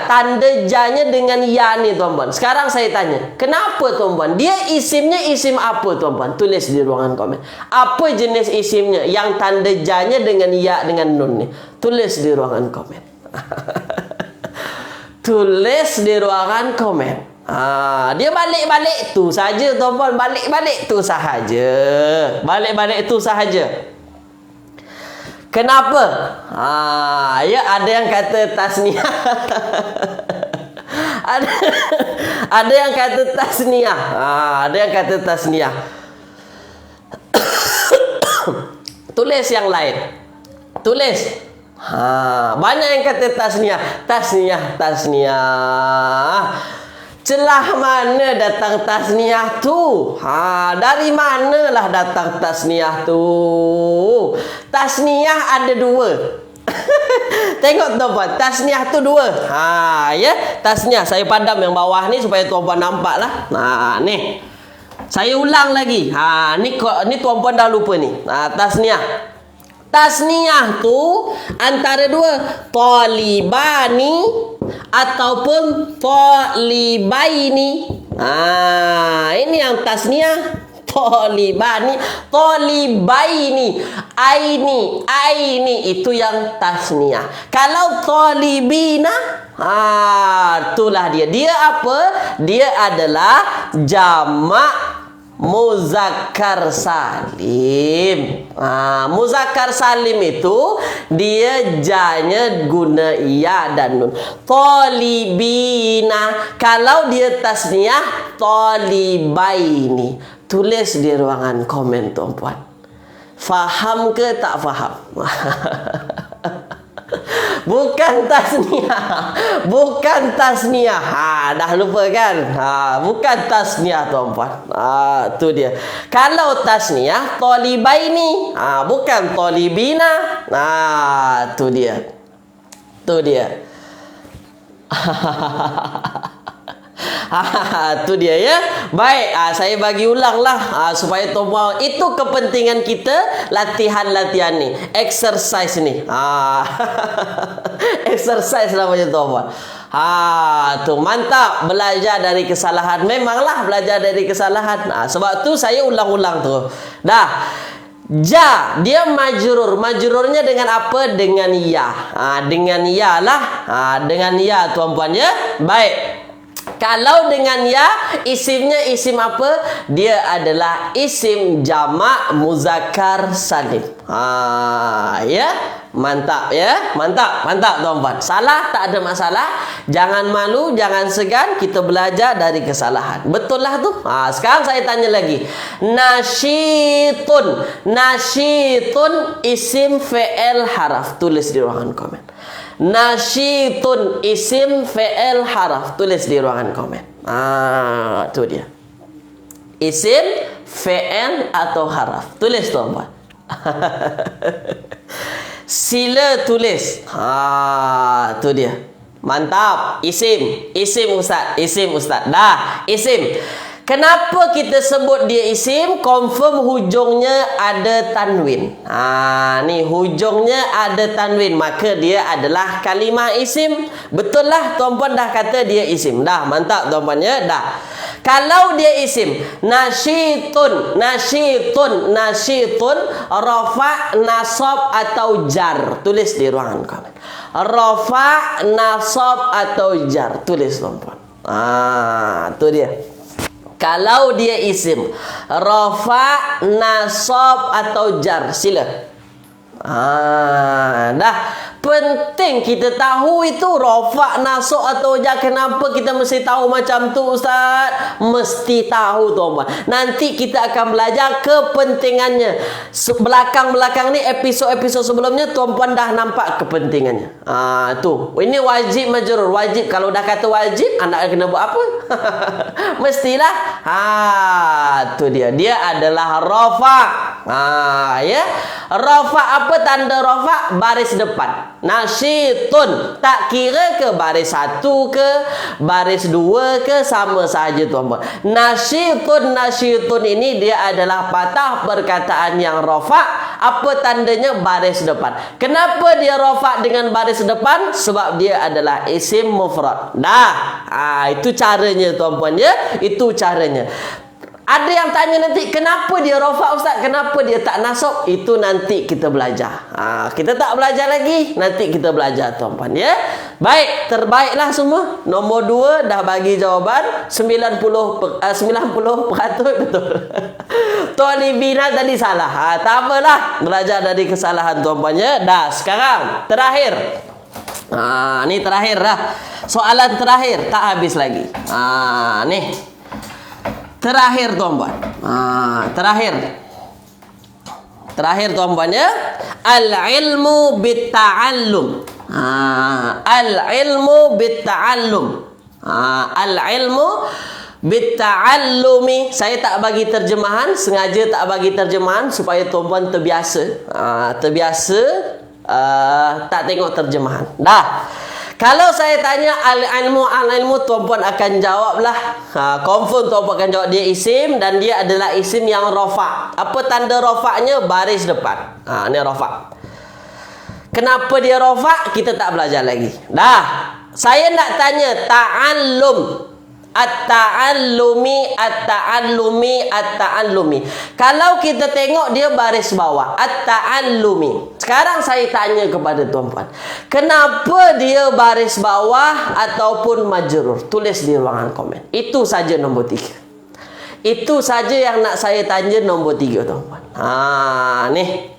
tanda ja-nya dengan ya ni tuan-puan. Sekarang saya tanya, kenapa tuan-puan? Dia isimnya isim apa tuan-puan? Tulis di ruangan komen. Apa jenis isimnya yang tanda ja-nya dengan ya dengan nun ni? Tulis di ruangan komen. Tulis di ruangan komen. Dia balik-balik tu saja tuan-puan, balik-balik tu sahaja. Balik-balik tu sahaja. Kenapa? Ya, ada yang kata tasniah. ada yang kata tasniah. Ada yang kata tasniah. Tulis yang lain. Tulis. Banyak yang kata tasniah. Tasniah. Celah mana datang tasniah tu? Dari manalah datang tasniah tu? Tasniah ada dua. Tengok tuan-puan, tasniah tu dua. Ya, tasniah. Saya padam yang bawah ni supaya tuan-puan nampak lah. Ni. Saya ulang lagi. Ni tuan-puan dah lupa ni. Tasniah. Tasniah tu antara dua, talibani ataupun talibaini. Ini yang tasniah. Talibani, talibaini, aini itu yang tasniah. Kalau talibina, itulah dia. Dia apa? Dia adalah jamak muzakkar salim. Muzakkar salim itu dia janya guna ya dan nun. Talibina, kalau dia tasniah talibaini. Tulis di ruangan komen tuan-puan. Faham ke tak faham? Bukan tasniah. Bukan tasniah. Dah lupa kan? Bukan tasniah tuan-puan. Tu dia. Kalau tasniah talibaini. Bukan talibina. Tu dia. Tu dia. Tu dia ya. Baik, saya bagi ulang lah supaya tuan-puan, itu kepentingan kita latihan-latihan ni, exercise ni. Exercise namanya tuan-puan. Tu mantap, belajar dari kesalahan. Memanglah belajar dari kesalahan. Sebab tu saya ulang-ulang tu. Dah. Ja, dia majrur. Majrurnya dengan apa? Dengan ya. Dengan ya lah. Dengan ya tuan-puan ya. Baik. Kalau dengan ya, isimnya isim apa? Dia adalah isim jamak muzakkar salim. Ya. Mantap ya. Mantap, mantap tuan-puan. Salah tak ada masalah. Jangan malu, jangan segan, kita belajar dari kesalahan. Betul lah tu. Sekarang saya tanya lagi. Nasyitun. Nasyitun isim fi'il haraf. Tulis di ruangan komen. Nasyitun isim fi'il haraf. Tulis di ruangan komen. Tu dia. Isim fi'il atau haraf. Tulis tuan-puan. Sila tulis. Tu dia. Mantap. Isim. Isim ustaz. Isim ustaz. Dah. Isim. Kenapa kita sebut dia isim? Confirm hujungnya ada tanwin. Ni hujungnya ada tanwin, maka dia adalah kalimah isim. Betul lah tuan-puan dah kata dia isim. Dah, mantap tuan-puan ya. Dah. Kalau dia isim, nasyitun, nasyitun, nasyitun, rafa, nasab atau jar. Tulis di ruangan komen. Rafa, nasab atau jar. Tulis tuan-puan. Tu dia. Kalau dia isim, rafa, nasab atau jar, sila. Dah. Penting kita tahu itu rafa, nasab atau jar. Kenapa kita mesti tahu macam tu ustaz? Mesti tahu tuan-puan. Nanti kita akan belajar kepentingannya. Belakang-belakang ni episod-episod sebelumnya tuan-puan dah nampak kepentingannya. Tu. Ini wajib majrur. Wajib. Kalau dah kata wajib, anak kena buat apa? Mestilah. Tu dia. Dia adalah rafa. Ya. Rafa, apa tanda rafa? Baris depan. Nasyitun. Tak kira ke baris satu ke, baris dua ke, sama saja tuan-puan. Nasyitun, nasyitun ini dia adalah patah perkataan yang rafa. Apa tandanya? Baris depan. Kenapa dia rafa dengan baris depan? Sebab dia adalah isim mufrad. Dah. Itu caranya tuan-puan ya. Itu caranya. Ada yang tanya nanti, kenapa dia rafa ustaz? Kenapa dia tak nasab? Itu nanti kita belajar. Kita tak belajar lagi, nanti kita belajar tuan-puan ya. Baik, terbaiklah semua. Nombor 2 dah bagi jawaban 90% betul. Talibina tadi salah. Tak apalah, belajar dari kesalahan tuan-puan ya. Dah, sekarang terakhir. Ni terakhir dah. Soalan terakhir, tak habis lagi. Nih. Terakhir tuan-puan. Terakhir tuan-puan ya. Al-ilmu bitta'allum. Al-ilmu bitta'allum. Al-ilmu bitta'allumi. Saya tak bagi terjemahan, sengaja tak bagi terjemahan supaya tuan-puan terbiasa. Tak tengok terjemahan. Dah. Kalau saya tanya al-ilmu, tuan-puan akan jawablah. Confirm tuan-puan akan jawab dia isim dan dia adalah isim yang rafa. Apa tanda rafa'nya? Baris depan. Ni rafa. Kenapa dia rafa? Kita tak belajar lagi. Dah. Saya nak tanya ta'allum. At-ta'allumi, at-ta'allumi, at-ta'allumi. Kalau kita tengok dia baris bawah, at-ta'allumi. Sekarang saya tanya kepada tuan-puan, kenapa dia baris bawah ataupun majrur? Tulis di ruangan komen. Itu saja nombor 3. Itu saja yang nak saya tanya nombor 3 tuan-puan. Nih.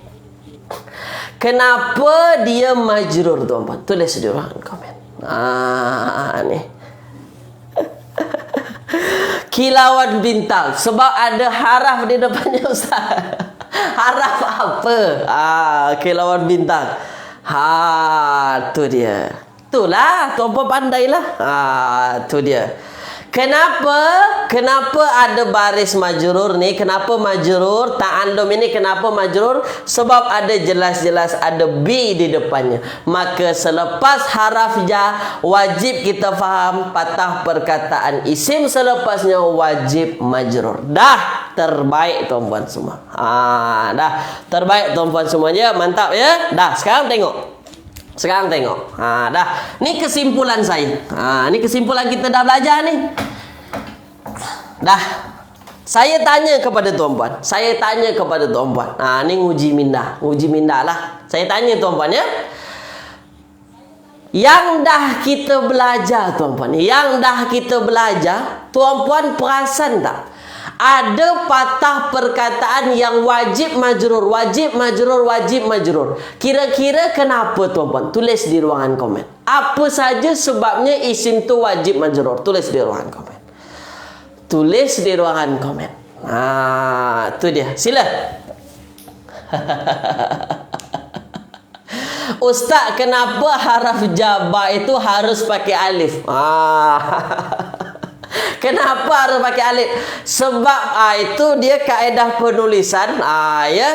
Kenapa dia majrur tuan-puan? Tulis di ruangan komen. Nih. Kilauan bintang. Sebab ada haraf di depannya Ustaz. Haraf apa? Kilauan bintang. Tu dia. Itulah, tuan-puan pandailah. Tu dia. Kenapa ada baris majrur ni? Kenapa majrur? Ta'allum ini kenapa majrur? Sebab ada jelas-jelas ada B di depannya. Maka selepas haraf ja, wajib kita faham patah perkataan isim, selepasnya wajib majrur. Dah terbaik tuan-puan semua. Dah terbaik tuan-puan semuanya. Mantap ya. Dah, sekarang tengok. Dah. Ni kesimpulan saya. Ni kesimpulan kita dah belajar ni. Dah. Saya tanya kepada tuan-puan. Ni uji minda. Uji minda lah. Saya tanya tuan-puan ya. Yang dah kita belajar tuan-puan. Tuan-puan perasan tak? Ada patah perkataan yang wajib majrur. Kira-kira kenapa tuan-puan? Tulis di ruangan komen. Apa saja sebabnya isim tu wajib majrur? Tulis di ruangan komen. Tu dia. Sila. Ustaz, kenapa haraf jaba itu harus pakai alif? Kenapa harus pakai alif? Sebab itu dia kaedah penulisan. Ya.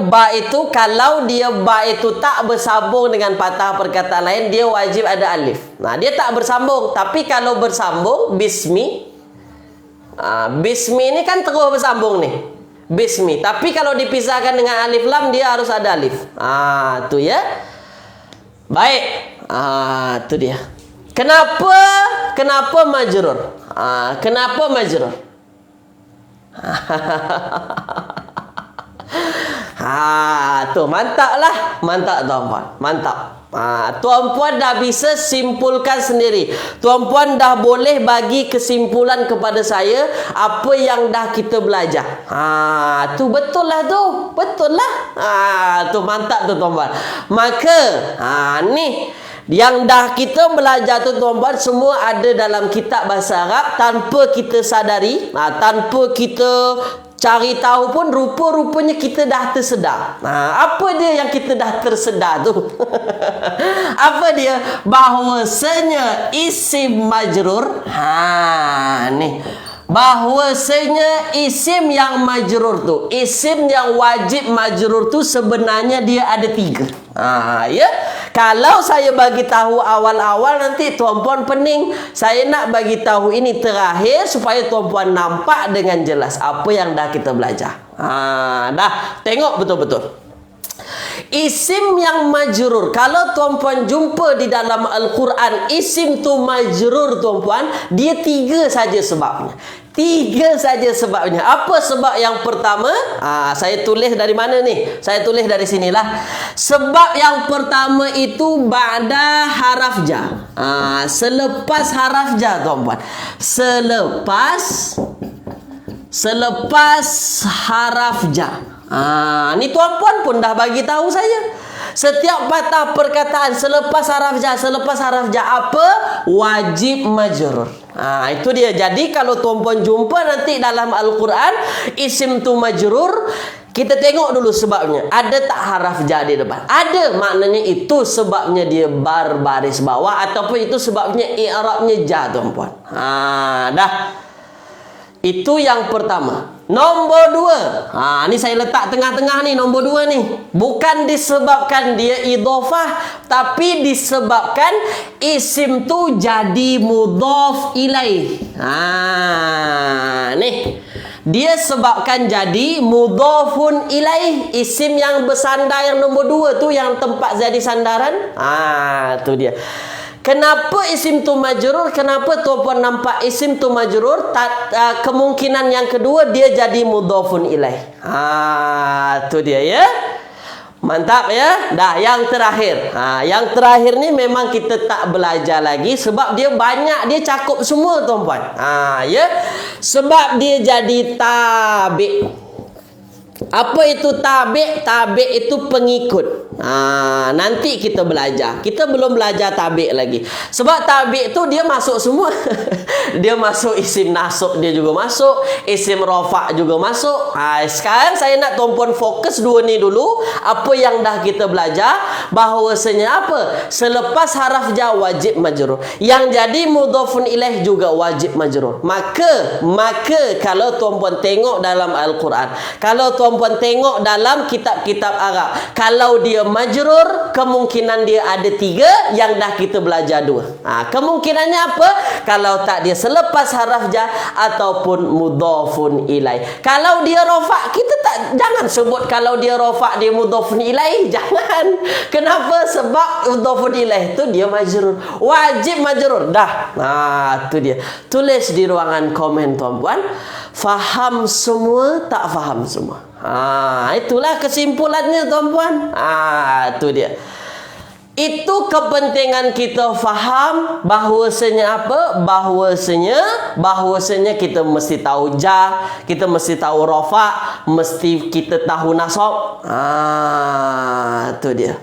Ba itu kalau dia ba itu tak bersambung dengan patah perkataan lain, dia wajib ada alif. Dia tak bersambung. Tapi kalau bersambung, bismi ini kan terus bersambung nih. Bismi. Tapi kalau dipisahkan dengan alif lam, dia harus ada alif. Tu ya. Baik. Tu dia. Kenapa majrur? Tu mantap tuan-puan. Tuan-puan dah bisa simpulkan sendiri. Tuan-puan dah boleh bagi kesimpulan kepada saya apa yang dah kita belajar. Tu betul lah. Tu mantap tu tuan-puan. Maka ni yang dah kita belajar tu tuan-puan, semua ada dalam kitab bahasa Arab tanpa kita sadari, tanpa kita cari tahu pun, rupa-rupanya kita dah tersedar. Apa dia yang kita dah tersedar tu? Apa dia? Bahawasanya isim majrur, ni. Bahawasanya isim yang majrur tu, isim yang wajib majrur tu sebenarnya dia ada 3. Ya. Kalau saya bagi tahu awal-awal, nanti tuan-puan pening. Saya nak bagi tahu ini terakhir supaya tuan-puan nampak dengan jelas apa yang dah kita belajar. Dah, tengok betul-betul. Isim yang majrur, kalau tuan-puan jumpa di dalam Al-Quran isim tu majrur tuan-puan, dia 3 saja sebabnya. 3 saja sebabnya. Apa sebab yang pertama? Saya tulis dari mana ni? Saya tulis dari sinilah. Sebab yang pertama itu ba'da haraf ja. Selepas haraf ja tuan-puan. Selepas haraf ja. Ni tuan-puan pun dah bagi tahu saya. Setiap patah perkataan selepas haraf ja apa? Wajib majrur. Itu dia. Jadi kalau tuan-puan jumpa nanti dalam Al-Quran isim tu majrur, kita tengok dulu sebabnya. Ada tak haraf ja di depan? Ada, maknanya itu sebabnya dia baris bawah, ataupun itu sebabnya i'rabnya ja tuan-puan. Dah. Itu yang pertama. Nombor 2. Ni saya letak tengah-tengah ni, nombor 2 ni. Bukan disebabkan dia idhofah, tapi disebabkan isim tu jadi mudhaf ilaih. Ni. Dia sebabkan jadi mudhafun ilaih. Isim yang bersandar yang nombor 2 tu, yang tempat jadi sandaran. Tu dia. Kenapa isim tu majrur? Kenapa tuan-puan nampak isim tu majrur? Kemungkinan yang kedua, dia jadi mudhafun ilaih. Tu dia ya. Mantap ya. Dah, yang terakhir. Yang terakhir ni memang kita tak belajar lagi sebab dia banyak, dia cakup semua tuan-puan. Ya. Sebab dia jadi tabi'. Apa itu tabi'? Tabi' itu pengikut. Nanti kita belajar. Kita belum belajar tabi' lagi. Sebab tabi' tu dia masuk semua. Dia masuk isim nasab, dia juga masuk. Isim rafa' juga masuk. Sekarang saya nak tuan-puan fokus dua ni dulu. Apa yang dah kita belajar, bahawasanya apa? Selepas haraf jar wajib majrur. Yang jadi mudhafun ilaih juga wajib majrur. Maka kalau tuan-puan tengok dalam Al-Quran, kalau tuan-puan tengok dalam kitab-kitab Arab, kalau dia majrur, kemungkinan dia ada 3, yang dah kita belajar 2. Kemungkinannya apa? Kalau tak dia selepas haraf jar ataupun mudhafun ilaih. Kalau dia rafa', kita jangan sebut kalau dia rafa' dia mudhafun ilaih, jangan. Kenapa? Sebab mudhafun ilaih tu dia majrur, wajib majrur. Dah. Tu dia. Tulis di ruangan komen tuan-puan. Faham semua, tak faham semua. Itulah kesimpulannya tuan-puan. Itu dia. Itu kepentingan kita faham bahawasanya apa? Bahawasanya kita mesti tahu jar, kita mesti tahu rafa', mesti kita tahu nasab. Itu dia.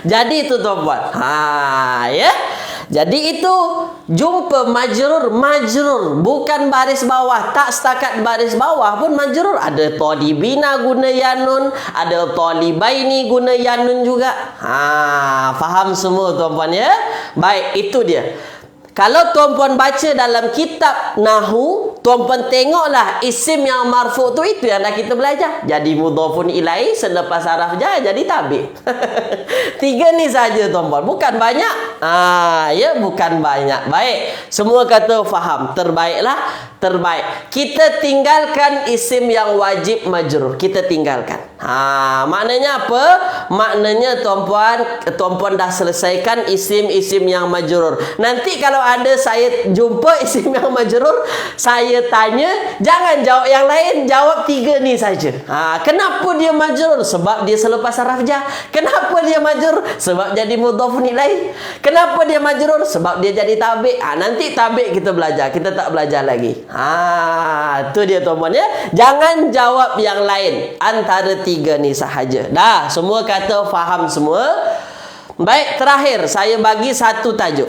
Jadi itu tuan-puan. Ya. Jadi itu jumpa majrur, bukan baris bawah. Tak setakat baris bawah pun majrur. Ada talibina guna yanun, ada talibaini guna yanun juga. Faham semua tuan-puan ya? Baik, itu dia. Kalau tuan-puan baca dalam kitab Nahu, tuan-puan tengoklah isim yang marfu' tu, itu yang dah kita belajar. Jadi mudhafun ilaih, selepas haraf jar jadi tabi'. 3 ni saja tuan-puan, bukan banyak. Ya, bukan banyak. Baik, semua kata faham. Terbaiklah, terbaik. Kita tinggalkan isim yang wajib majrur. Kita tinggalkan. Maknanya apa? Maknanya tuan-puan dah selesaikan isim-isim yang majrur. Nanti kalau ada saya jumpa isim yang majrur, saya tanya, jangan jawab yang lain, jawab 3 ni saja. Kenapa dia majrur? Sebab dia selepas haraf jar. Kenapa dia majrur? Sebab jadi mudhafun ilaih. Kenapa dia majrur? Sebab dia jadi tabi'. Nanti tabi' kita belajar, kita tak belajar lagi. Itu dia tuan-puan ya. Jangan jawab yang lain, antara 3 ni sahaja. Dah, semua kata faham semua. Baik, terakhir saya bagi satu tajuk.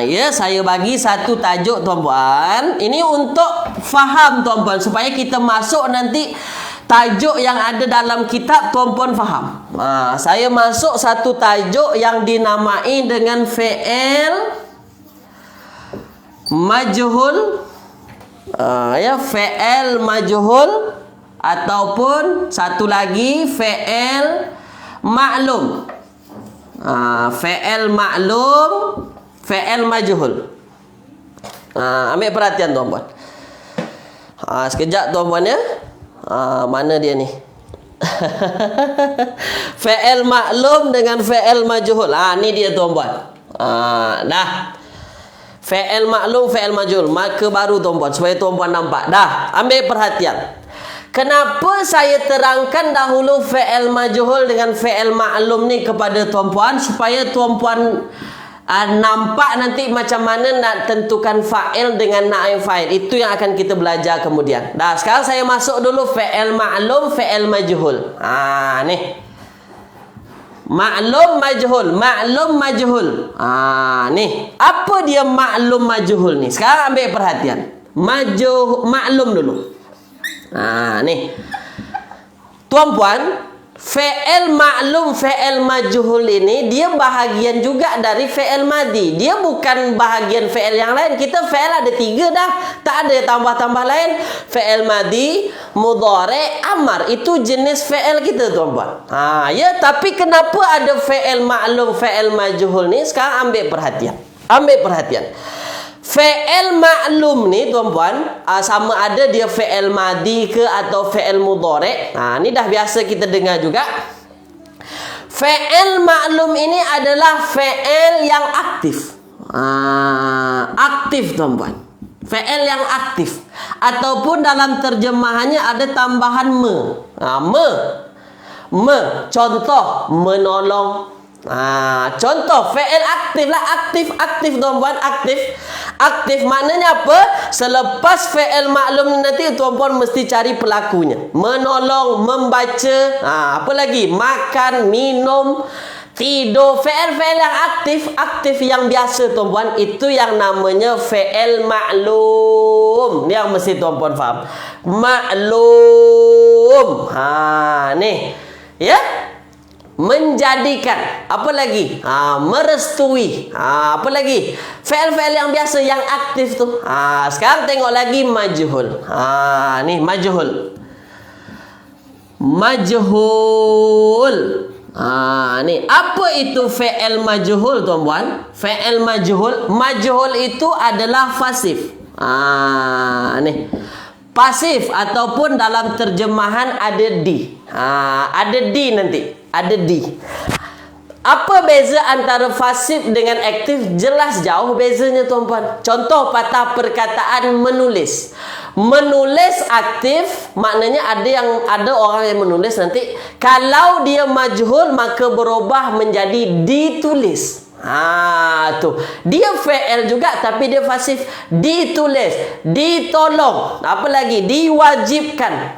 Ya, saya bagi satu tajuk tuan-puan. Ini untuk faham tuan-puan, supaya kita masuk nanti tajuk yang ada dalam kitab tuan-puan faham. Saya masuk satu tajuk yang dinamai dengan fi'il majhul. Ya, fi'il majhul ataupun satu lagi fi'il maklum. Fi'il maklum, fi'il majhul. Ambil perhatian tuan-puan. Sekejap tuan-puan ya. Mana dia ni? Fi'il maklum dengan fi'il majhul. Ni dia tuan-puan. Dah. Fi'il maklum, fi'il majhul. Maka baru tuan-puan, supaya tuan-puan nampak. Dah, ambil perhatian. Kenapa saya terangkan dahulu fi'il majhul dengan fi'il maklum ni kepada tuan-puan, supaya tuan-puan nampak nanti macam mana nak tentukan fa'il dengan naib fa'il. Itu yang akan kita belajar kemudian. Dah, sekarang saya masuk dulu fi'il maklum, fi'il majhul. Ni. Maklum majhul, maklum majhul. Ni. Apa dia maklum majhul ni? Sekarang ambil perhatian. Maklum dulu. Ni. Tuan-puan, fi'il maklum, fi'il majhul ini dia bahagian juga dari fi'il madi. Dia bukan bahagian fi'il yang lain. Kita fi'il ada 3 dah, tak ada tambah-tambah lain. Fi'il madi, mudhari', amar. Itu jenis fi'il kita tuan-puan. Ya, tapi kenapa ada fi'il maklum, fi'il majhul ni? Sekarang ambil perhatian. Ambil perhatian. Fi'il maklum ni tuan-puan, sama ada dia fi'il madi ke atau fi'il mudhari'. Ni dah biasa kita dengar juga. Fi'il maklum ini adalah fi'il yang aktif. Aktif tuan-puan. Fi'il yang aktif. ataupun dalam terjemahannya ada tambahan me. Me. Contoh, menolong. Contoh fi'il aktif lah, aktif tuan-puan, aktif maknanya apa? Selepas fi'il maklum nanti tuan-puan mesti cari pelakunya. Menolong, membaca, apa lagi? Makan, minum, tidur. Fi'il yang aktif yang biasa tuan-puan, itu yang namanya fi'il maklum. Ni yang mesti tuan-puan faham. Maklum. Nih. Ya? Menjadikan, apa lagi? Merestui, apa lagi? Fi'il yang biasa yang aktif tu. Sekarang tengok lagi majhul. Nih majhul. Nih apa itu fi'il majhul tuan-puan? Fi'il majhul itu adalah pasif. Nih pasif ataupun dalam terjemahan ada di. Ada di nanti. Ada di. Apa beza antara pasif dengan aktif? Jelas jauh bezanya tuan-puan. Contoh patah perkataan menulis. Menulis aktif maknanya ada orang yang menulis nanti kalau dia majhul maka berubah menjadi ditulis. Tu. Dia fi'il juga tapi dia pasif. Ditulis, ditolong, apa lagi? Diwajibkan.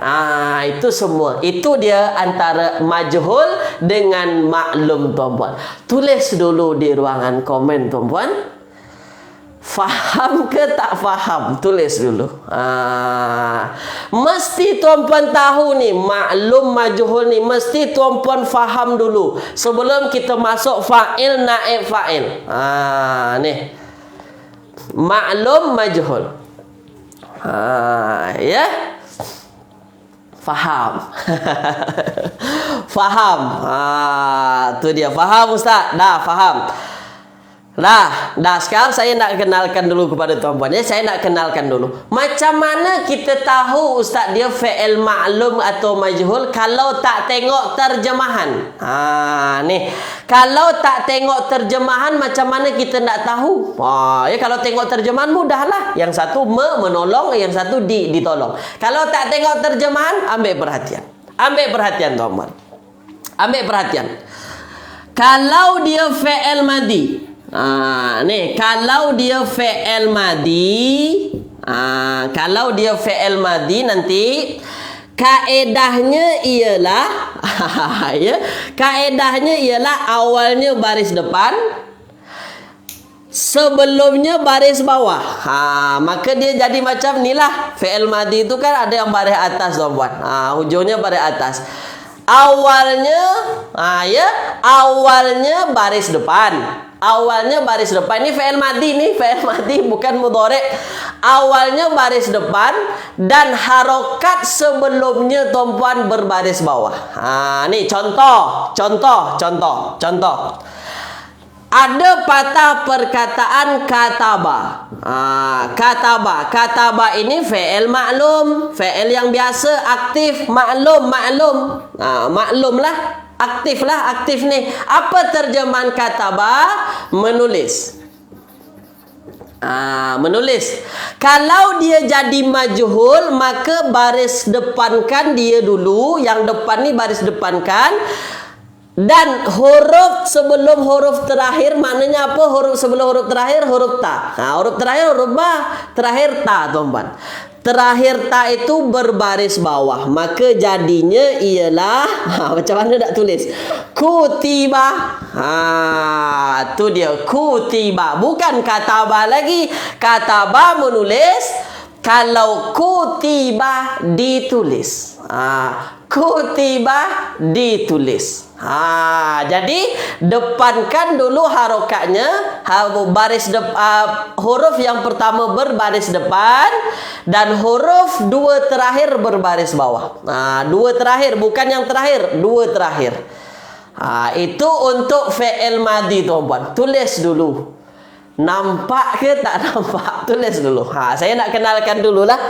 Itu semua. Itu dia antara majhul dengan maklum tuan-puan. Tulis dulu di ruangan komen tuan-puan. Faham ke tak faham? Tulis dulu. Mesti tuan-puan tahu ni maklum majhul ni, mesti tuan-puan faham dulu sebelum kita masuk fa'il naib fa'il. Nih. Maklum majhul. Ya. Faham. Faham. Tu dia. Faham Ustaz? Dah faham. Dah sekarang saya nak kenalkan dulu kepada tuan-puan. Saya nak kenalkan dulu. Macam mana kita tahu Ustaz dia fi'il maklum atau majhul kalau tak tengok terjemahan? Nih. Kalau tak tengok terjemahan macam mana kita nak tahu? Kalau tengok terjemahan mudahlah. Yang satu menolong, yang satu ditolong. Kalau tak tengok terjemahan, ambil perhatian. Ambil perhatian tuan-puan. Ambil perhatian. Kalau dia fi'il madi. Nih kalau dia fi'il madi, kalau dia fi'il madi nanti kaedahnya ialah ya, kaedahnya ialah awalnya baris depan, sebelumnya baris bawah. Maka dia jadi macam inilah. Fi'il madi itu kan ada yang baris atas tuan-puan. Hujungnya baris atas. Awalnya awalnya baris depan. Awalnya baris depan. Ini fi'il madi nih, fi'il madi bukan mudhari'. Awalnya baris depan dan harokat sebelumnya tuan-puan berbaris bawah. Nih contoh. Ada patah perkataan kataba. Kataba ini fi'il maklum, fi'il yang biasa aktif, maklum. Maklum lah. Aktif nih. Apa terjemahan kataba? Menulis. Menulis. Kalau dia jadi majhul maka baris depankan dia dulu. Yang depan ni baris depankan. Dan huruf sebelum huruf terakhir maknanya apa? Huruf sebelum huruf terakhir huruf ta. Huruf terakhir huruf ba, terakhir ta tuan-puan. Terakhir ta itu berbaris bawah. Maka jadinya ialah macam mana nak tulis? Kutiba. Tu dia kutiba. Bukan kataba lagi. Kataba menulis. Kalau kutiba ditulis. Kutiba ditulis. Jadi depankan dulu harokatnya. Huruf yang pertama berbaris depan dan huruf dua terakhir berbaris bawah. Dua terakhir, bukan yang terakhir, dua terakhir. Itu untuk fi'il madi tuan-puan. Tulis dulu. Nampak ke tak nampak? Tulis dulu. Saya nak kenalkan dulu lah.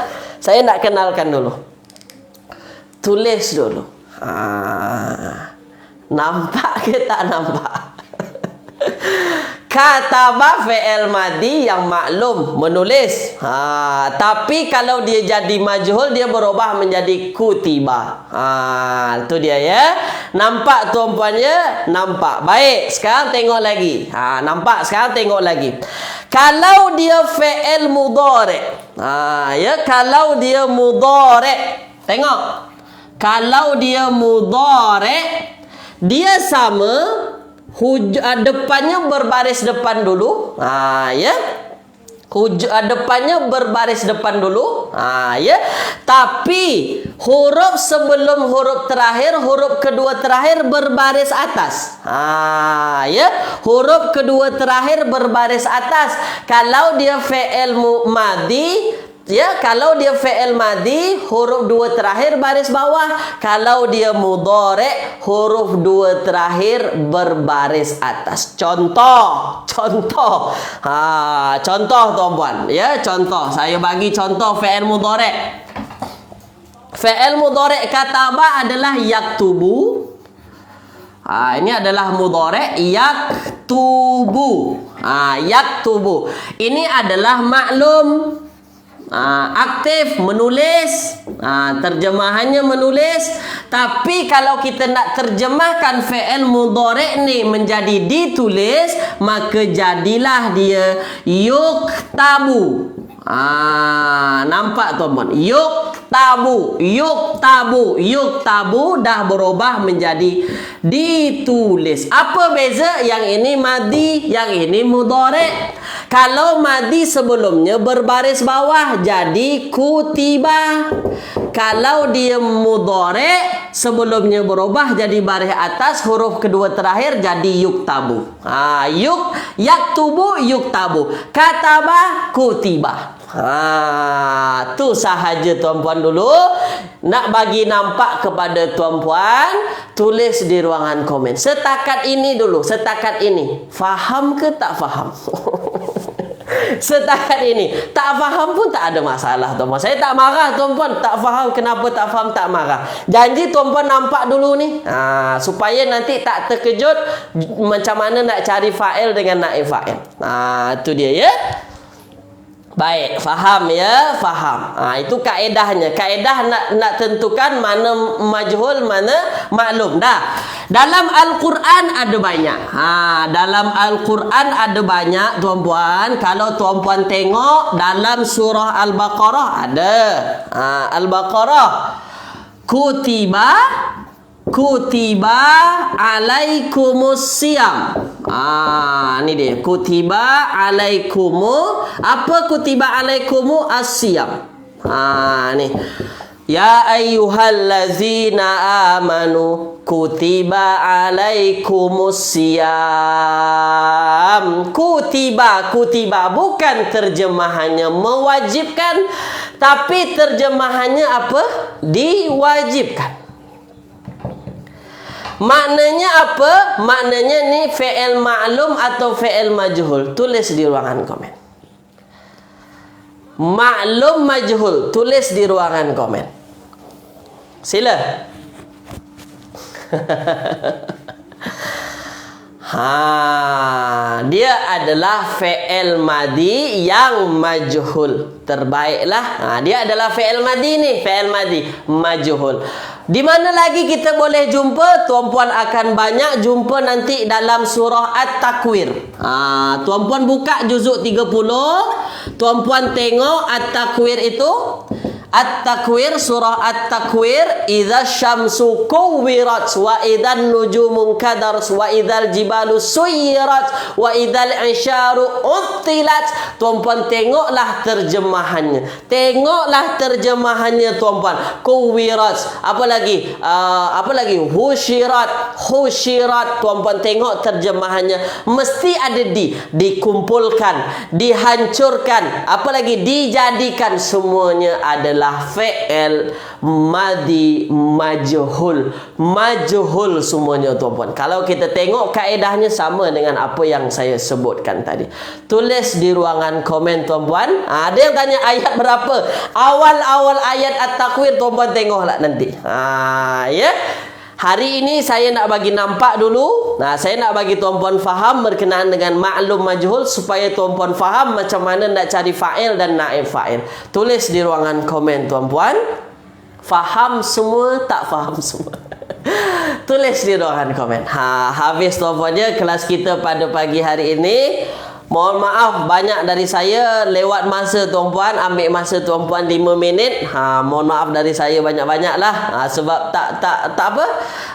Tulis dulu. Nampak ke tak nampak? Kataba fi'il madi yang maklum, menulis. Tapi kalau dia jadi majhul, dia berubah menjadi kutiba. Itu dia ya. Nampak tuan-puan ya? Nampak. Baik, sekarang tengok lagi. Nampak? Sekarang tengok lagi. Kalau dia fi'il mudhari'. Ya, kalau dia mudhari'. Tengok. Kalau dia mudhari', dia sama depannya berbaris depan dulu. Ya. Depannya berbaris depan dulu. Ya. Tapi huruf sebelum huruf terakhir, huruf kedua terakhir berbaris atas. Ya. Huruf kedua terakhir berbaris atas. Kalau dia fi'il madi, ya, kalau dia fi'il madi, huruf dua terakhir baris bawah. Kalau dia mudhari', huruf dua terakhir berbaris atas. Contoh. Contoh tuan-puan. Ya, contoh. Saya bagi contoh fi'il mudhari'. Fi'il mudhari' kataba adalah yaktubu. Ini adalah mudhari' yaktubu. Yaktubu. Ini adalah maklum. Aktif, menulis. Terjemahannya menulis. Tapi kalau kita nak terjemahkan fi'il mudhari' ni menjadi ditulis, maka jadilah dia yuktabu. Nampak tuan-tuan? Yuktabu dah berubah menjadi ditulis. Apa beza? Yang ini madi, yang ini mudhari'. Kalau madi sebelumnya berbaris bawah, jadi kutiba. Kalau dia mudhari' sebelumnya berubah jadi baris atas, huruf kedua terakhir jadi yuktabu. Yaktubu yuktabu. Kataba kutiba. Tu sahaja tuan-puan dulu. Nak bagi nampak kepada tuan-puan, tulis di ruangan komen. Setakat ini dulu, setakat ini. Faham ke tak faham? Setakat ini. Tak faham pun tak ada masalah tuan-puan. Saya tak marah tuan-puan. Tak faham, kenapa tak faham, tak marah. Janji tuan-puan nampak dulu ni. Supaya nanti tak terkejut macam mana nak cari fa'il dengan naib fa'il. Itu dia ya. Baik, faham ya, faham. Itu kaedahnya. Kaedah nak tentukan mana majhul, mana maklum. Dah. Dalam Al-Quran ada banyak. Dalam Al-Quran ada banyak tuan-puan. Kalau tuan-puan tengok dalam surah Al-Baqarah ada. Al-Baqarah. Kutiba alaikumus siyam. Ni dia. Kutiba alaikumu. Apa kutiba alaikumu? As-siyam. Ni. Ya ayyuhallazina amanu kutiba alaikumus siyam. Kutiba bukan terjemahannya mewajibkan, tapi terjemahannya apa? Diwajibkan. Maknanya apa? Maknanya ni fi'il ma'lum atau fi'il majhul? Tulis di ruangan komen. Maklum majhul, tulis di ruangan komen. Sila. Dia adalah fi'il madi yang majhul. Terbaiklah. Dia adalah fi'il madi ni, fi'il madi majhul. Di mana lagi kita boleh jumpa? Tuan-puan akan banyak jumpa nanti dalam surah At-Takwir. Tuan-puan buka juzuk 30. Tuan-puan tengok At-Takwir itu. At-Takwir, surah At-Takwir. Idza syamsu kuwirat wa idzan nujumu kadarat wa idzal jibalu suyirat wa idzal isyaru uttilat. Tuan-puan tengoklah terjemahannya. Tengoklah terjemahannya tuan-puan. Kuwirat. Apa lagi? Husyirat. Tuan-puan tengok terjemahannya. Mesti ada dikumpulkan, dihancurkan, apa lagi? Dijadikan. Semuanya adalah fi'il madi majhul. Majhul semuanya tuan-puan. Kalau kita tengok kaedahnya sama dengan apa yang saya sebutkan tadi. Tulis di ruangan komen tuan-puan. Ada yang tanya ayat berapa? Awal-awal ayat At-Takwir tuan-puan tengoklah nanti. Ya. Hari ini saya nak bagi nampak dulu. Nah, saya nak bagi tuan-puan faham berkenaan dengan maklum majhul supaya tuan-puan faham macam mana nak cari fa'il dan naib fa'il. Tulis di ruangan komen tuan-puan. Faham semua, tak faham semua. Tulis di ruangan komen. Habis tuan-puan ya kelas kita pada pagi hari ini. Mohon maaf banyak dari saya lewat masa tuan-puan, ambil masa tuan-puan 5 minit. Mohon maaf dari saya banyak-banyaklah sebab tak apa?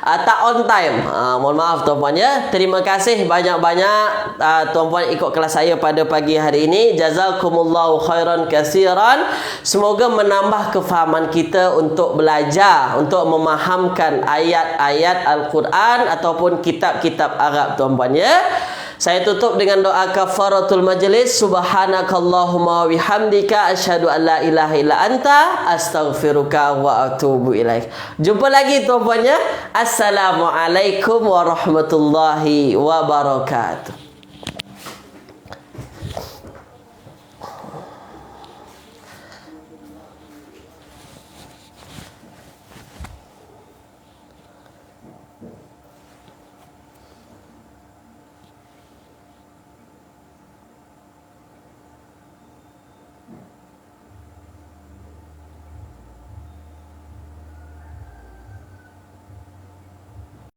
Tak on time. Mohon maaf tuan-puan ya. Terima kasih banyak-banyak tuan-puan ikut kelas saya pada pagi hari ini. Jazakumullahu khairan katsiran. Semoga menambah kefahaman kita untuk belajar, untuk memahamkan ayat-ayat Al-Quran ataupun kitab-kitab Arab tuan-puan ya. Saya tutup dengan doa kafaratul majlis. Subhanakallahumma wihamdika asyhadu an la ilaha illa anta astaghfiruka wa atubu ilaik. Jumpa lagi tuan-puan ya. Assalamualaikum warahmatullahi wabarakatuh.